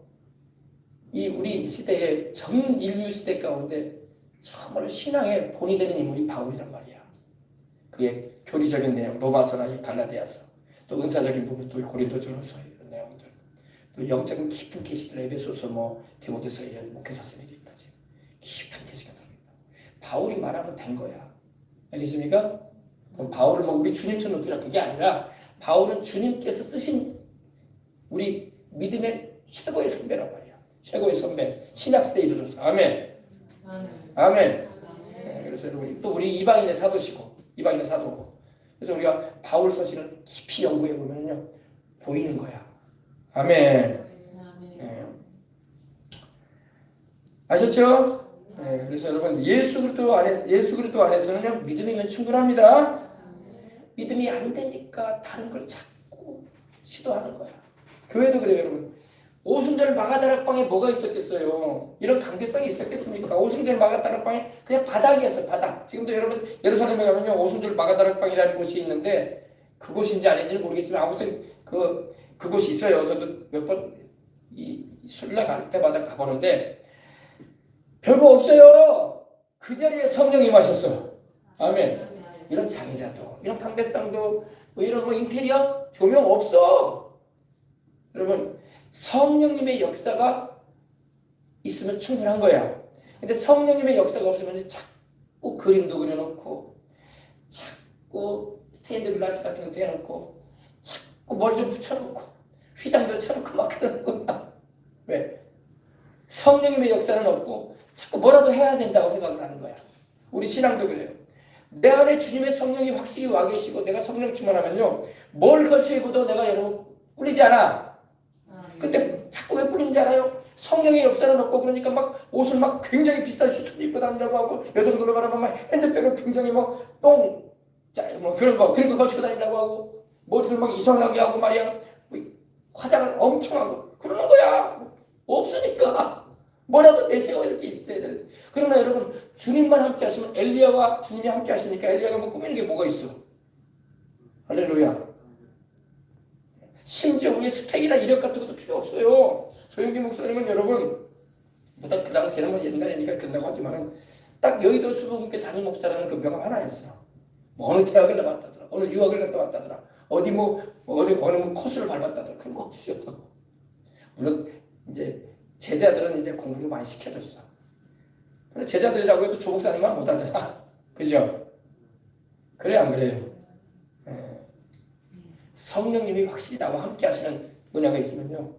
우리 시대의 전 인류 시대 가운데 정말 신앙의 본이 되는 인물이 바울이란 말이야. 그의 교리적인 내용, 로마서나 갈라디아서, 또 은사적인 부분, 또 고린도전서 이런 내용들, 또 영적인 깊은 계시들, 에베소서, 디모데서 이런 목회사서에까지 깊은 계시가 들어있다. 바울이 말하면 된 거야. 알겠습니까? 그럼 바울을 우리 주님처럼 높이라 그게 아니라 바울은 주님께서 쓰신 우리 믿음의 최고의 선배란 말이야. 최고의 선배. 신약시대에 이르러서. 아멘. 아멘. 네, 그래서 여러분 또 우리 이방인의 사도시고 이방인의 사도고. 그래서 우리가 바울 서신을 깊이 연구해 보면요 보이는 거야. 아멘. 네. 아셨죠? 네, 그래서 여러분 예수 그리스도 안에서는요 믿음이면 충분합니다. 믿음이 안 되니까 다른 걸 자꾸 시도하는 거야. 교회도 그래요, 여러분. 오순절 마가다락방에 뭐가 있었겠어요? 이런 강대성이 있었겠습니까? 오순절 마가다락방에 그냥 바닥이었어요, 바닥. 지금도 여러분 예루살렘에 가면요 오순절 마가다락방이라는 곳이 있는데 그곳인지 아닌지는 모르겠지만 아무튼 그곳이 있어요. 저도 몇 번 이 술래 갈 때마다 가보는데 별거 없어요. 그 자리에 성령이 마셨어. 아멘. 이런 장의자도, 이런 강대상도, 이런 인테리어 조명 없어. 여러분 성령님의 역사가 있으면 충분한 거야. 근데 성령님의 역사가 없으면 자꾸 그림도 그려놓고, 자꾸 스테인드 글라스 같은 것도 해놓고, 자꾸 머리 좀 붙여놓고, 휘장도 쳐놓고 막 그러는 거야. 왜? 성령님의 역사는 없고 자꾸 뭐라도 해야 된다고 생각을 하는 거야. 우리 신앙도 그래요. 내 안에 주님의 성령이 확실히 와 계시고 내가 성령 충만하면요 뭘 걸쳐 입어도 내가 여러분 꿀리지 않아. 근데 자꾸 왜 꿀리는지 알아요? 성령의 역사는 없고 그러니까 막 옷을 막 굉장히 비싼 슈트를 입고 다니려고 하고 여성들로 말하면 막 핸드백을 굉장히 그런 거 걸치고 다니려고 하고 머리를 막 이상하게 하고 말이야 화장을 엄청 하고 그러는 거야. 없으니까 뭐라도 내세워 이렇게 있어야 되는데. 그러나 여러분 주님만 함께 하시면 엘리야와 주님이 함께 하시니까 엘리야가 꾸미는 게 뭐가 있어? 할렐루야. 심지어 우리의 스펙이나 이력 같은 것도 필요 없어요. 조영기 목사님은 여러분 보다 그 당시에는 옛날이니까 그런다고 하지만 딱 여의도 수복음교회 담임 목사라는 그 명함 하나였어. 어느 대학을 나왔다더라, 어느 유학을 갔다 왔다더라, 어느 코스를 밟았다더라. 그런 거 없었다고. 물론 이제 제자들은 이제 공부도 많이 시켜줬어. 그래 제자들이라고 해도 조목사님만 못하잖아. 그죠? 그래 안 그래요? 성령님이 확실히 나와 함께 하시는 은혜가 있으면요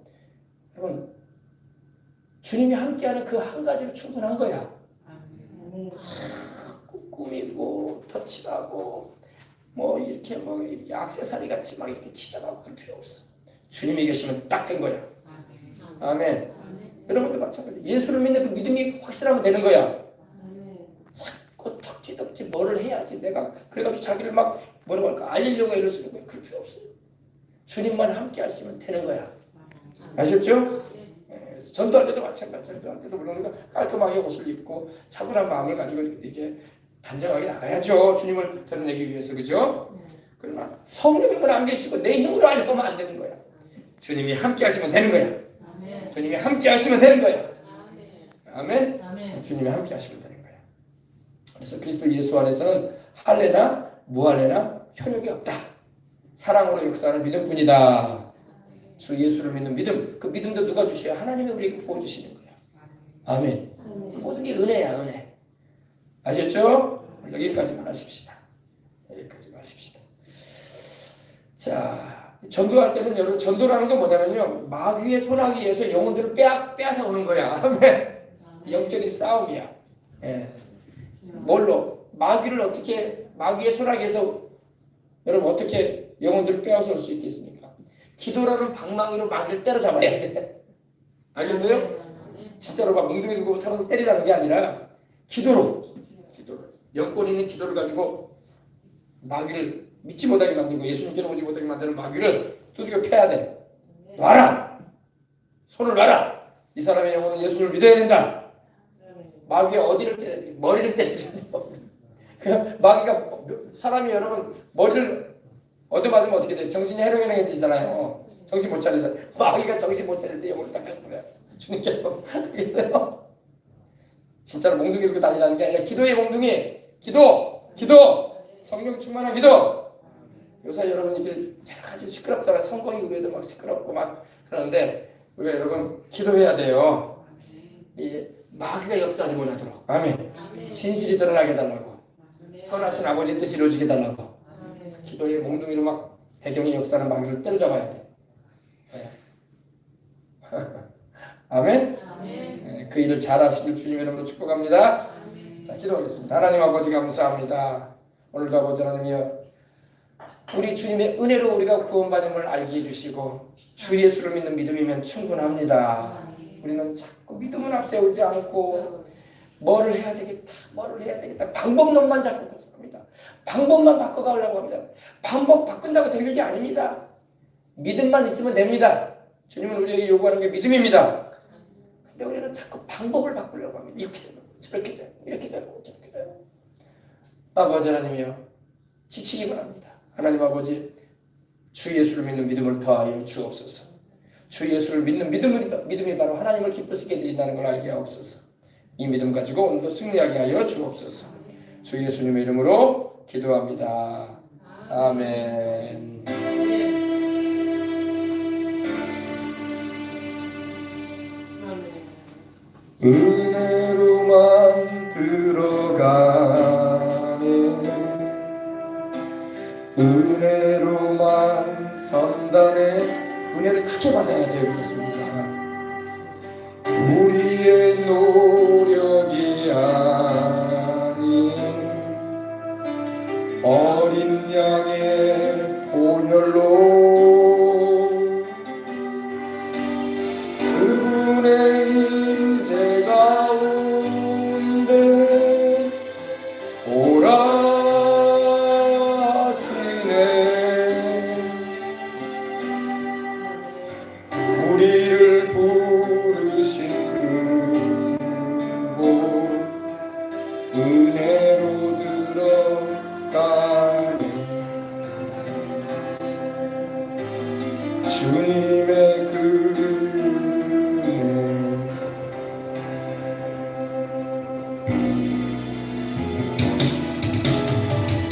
여러분 주님이 함께하는 그 한 가지로 충분한 거야. 자꾸 꾸미고 터치하고 이렇게 액세서리 같이 막 이렇게 치장하고 그럴 필요 없어. 주님이 계시면 딱 된 거야. 아멘. 여러분도 마찬가지. 예수를 믿는 그 믿음이 확실하면 되는 거야. 자꾸 덕지덕지 뭐를 해야지 내가 그래가지고 자기를 막 알리려고 애를 쓰는 거야. 그럴 필요 없어요. 주님만 함께 하시면 되는 거야. 아셨죠? 그래서 전도할 때도 마찬가지. 전도할 때도 물론 우리가 깔끔하게 옷을 입고 차분한 마음을 가지고 이렇게 단정하게 나가야죠. 주님을 드러내기 위해서. 그죠? 그러나 성령님은 안 계시고 내 힘으로 하려고 하면 안 되는 거야. 주님이 함께 하시면 되는 거야. 주님이 함께 하시면 되는 거야. 아멘. 주님이 함께 하시면 되는 거야. 그래서 그리스도 예수 안에서는 할례나 무할례나 효력이 없다. 사랑으로 역사하는 믿음뿐이다. 주 예수를 믿는 믿음. 그 믿음도 누가 주셔야? 하나님이 우리에게 부어주시는 거야. 아멘. 모든 게 은혜야, 은혜. 아셨죠? 여기까지만 하십시다. 여기까지만 하십시다. 자, 전도할 때는 여러분, 전도라는 건 뭐냐면요, 마귀의 손아귀에서 영혼들을 빼앗아 오는 거야. 아멘. 영적인 싸움이야. 예. 뭘로? 마귀의 손아귀에서 여러분 어떻게 영혼들을 빼앗아 올 수 있겠습니까? 기도라는 방망이로 마귀를 때려잡아야 돼. 알겠어요? 진짜로 막 몽둥이 들고 사람을 때리라는 게 아니라 기도로 영권 있는 기도를 가지고 마귀를 믿지 못하게 만들고 예수님께로 오지 못하게 만드는 마귀를 두들겨 패야 돼. 놔라! 손을 놔라! 이 사람의 영혼은 예수님을 믿어야 된다. 마귀가 어디를 때려야 돼? 머리를 때리죠. 마귀가 사람이 여러분 머리를 얻어맞으면 어떻게 돼? 정신이 해롱해롱해지잖아요. 정신 못 차리잖아. 마귀가 정신 못 차릴 때 영혼을 닦아주는 거야. 주님께로. 알겠어요? 진짜로 몽둥이 들고 다니라는 게 아니라 기도의 몽둥이. 기도. 성령 충만한 기도. 요새 여러분 이렇게 아주 시끄럽잖아요. 선거의 의회도 막 시끄럽고 막 그러는데 우리가 여러분 기도해야 돼요. 이 마귀가 역사하지 못하도록. 아멘. 진실이 드러나게 해달라고. 선하신 아버지의 뜻이 이루어지게 해달라고. 기도의 몽둥이로 막 배경의 역사는 마귀를 때려잡아야 돼. 네. 아멘. 네, 그 일을 잘하시길 주님의 이름으로 축복합니다. 자, 기도하겠습니다. 하나님 아버지 감사합니다. 오늘도 아버지 하나님이여, 우리 주님의 은혜로 우리가 구원받음을 알게 해주시고 주 예수를 믿는 믿음이면 충분합니다. 우리는 자꾸 믿음을 앞세우지 않고 뭐를 해야 되겠다 방법론만 자꾸 구성합니다. 방법만 바꿔가려고 합니다. 방법 바꾼다고 될 일이 아닙니다. 믿음만 있으면 됩니다. 주님은 우리에게 요구하는 게 믿음입니다. 근데 우리는 자꾸 방법을 바꾸려고 합니다. 이렇게 되고 저렇게 되고 이렇게 되고 저렇게 되고. 아버지 하나님이여, 지치기만 합니다. 하나님 아버지, 주 예수를 믿는 믿음을 더하여 주옵소서. 주 예수를 믿는 믿음이 바로 하나님을 기쁘시게 해드린다는 걸 알게 하옵소서. 이 믿음 가지고 오늘도 승리하게 하여 주옵소서. 주 예수님의 이름으로 기도합니다. 아멘. 은혜로만 들어가네, 은혜로만 선다네. 은혜를 크게 받아야 되겠습니다. 우리의 노력이 아닌 어린 양의 보혈로 그분의 임재 가운데 오라 우리를 부르신 그곳 은혜로 들어가네. 주님의 그 은혜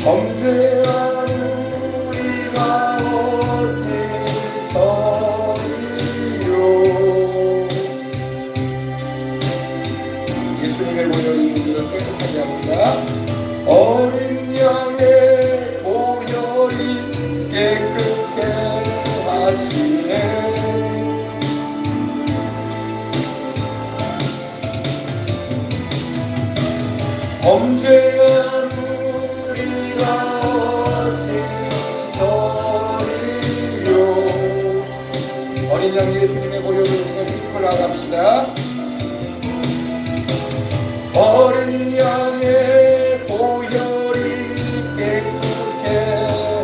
범죄한 우리가 어째서 예수님의 보혈이 우리를 깨끗하게 합니다. 어린 양의 보혈이 깨끗게 하시네. 범죄한 우리가 어찌서리요. 어린 양 예수님의 보혈을 믿고 나갑시다. 어린 양의 보혈이 깨끗게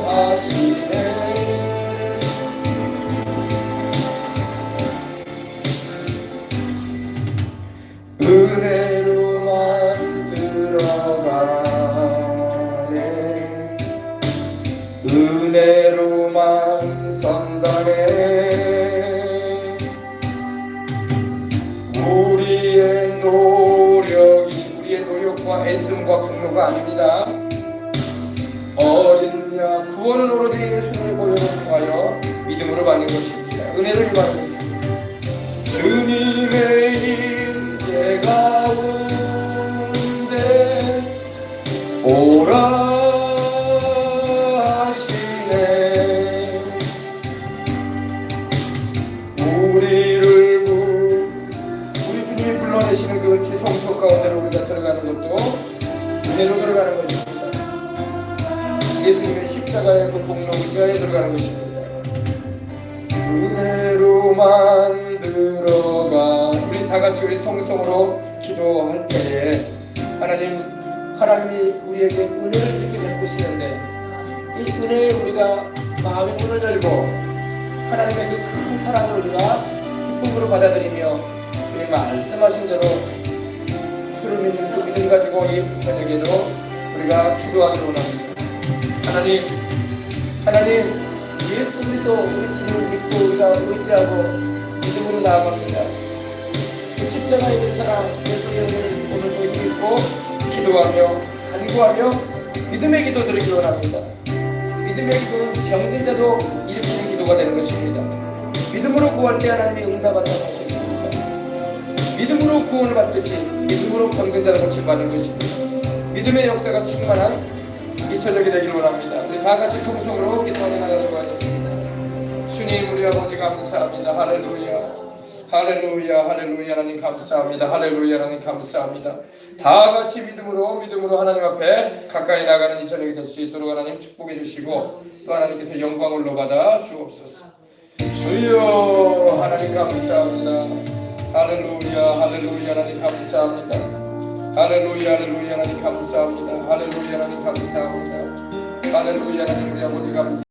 하시네. 정도가 아닙니다. 어린 양 구원은 오로지 예수님의 보혈을 통하여 믿음으로 받는 것입니다. 은혜로 임하는 것입니다. 주님의 임재 가운데 오라 하시네. 우리 주님이 불러내시는 그 지성소 가운데로 우리가 들어가는 것도 은혜로 들어가는 것입니다. 예수님의 십자가의 그 공로 의지하에 들어가는 것입니다. 은혜로만 들어가. 우리 다같이 우리 통성으로 기도할 때에 하나님이 우리에게 은혜를 이렇게 베푸시는데 이 은혜에 우리가 마음의 문을 열고 하나님의 그 큰 사랑을 우리가 기쁨으로 받아들이며 주님 말씀하신 대로 주를 믿는 그 믿음 가지고 이 저녁에도 우리가 기도하기를 원합니다. 하나님 예수 그리스도 우리 주님을 믿고 우리가 의지하고 믿음으로 나아갑니다. 그 십자가의 그 사랑 예수의 은혜를 오늘도 믿고 기도하며 간구하며 믿음의 기도 드리기 원합니다. 믿음의 기도는 병든 자도 일으키는 기도가 되는 것입니다. 믿음으로 구할 때 하나님이 응답한다고 하셨습니다. 믿음으로 구원을 받듯이 믿음으로 병든 자를 고침받는 것입니다. 믿음의 역사가 충만한 이 저녁이 되기를 원합니다. 우리 다같이 통성으로 기도하며 나가도록 하겠습니다. 주님 우리 아버지 감사합니다. 할렐루야 할렐루야 할렐루야. 하나님 감사합니다. 할렐루야 하나님 감사합니다. 다같이 믿음으로 하나님 앞에 가까이 나가는 이 저녁이 될 수 있도록 하나님 축복해 주시고 또 하나님께서 영광을 받아 주옵소서. 주여 하나님 감사합니다. 할렐루야 할렐루야 하나님 감사합니다. 할렐루야 할렐루야 하나님 감사합니다. 할렐루야 하나님 감사합니다. 할렐루야 하나님 우리 아버지 감사합니다.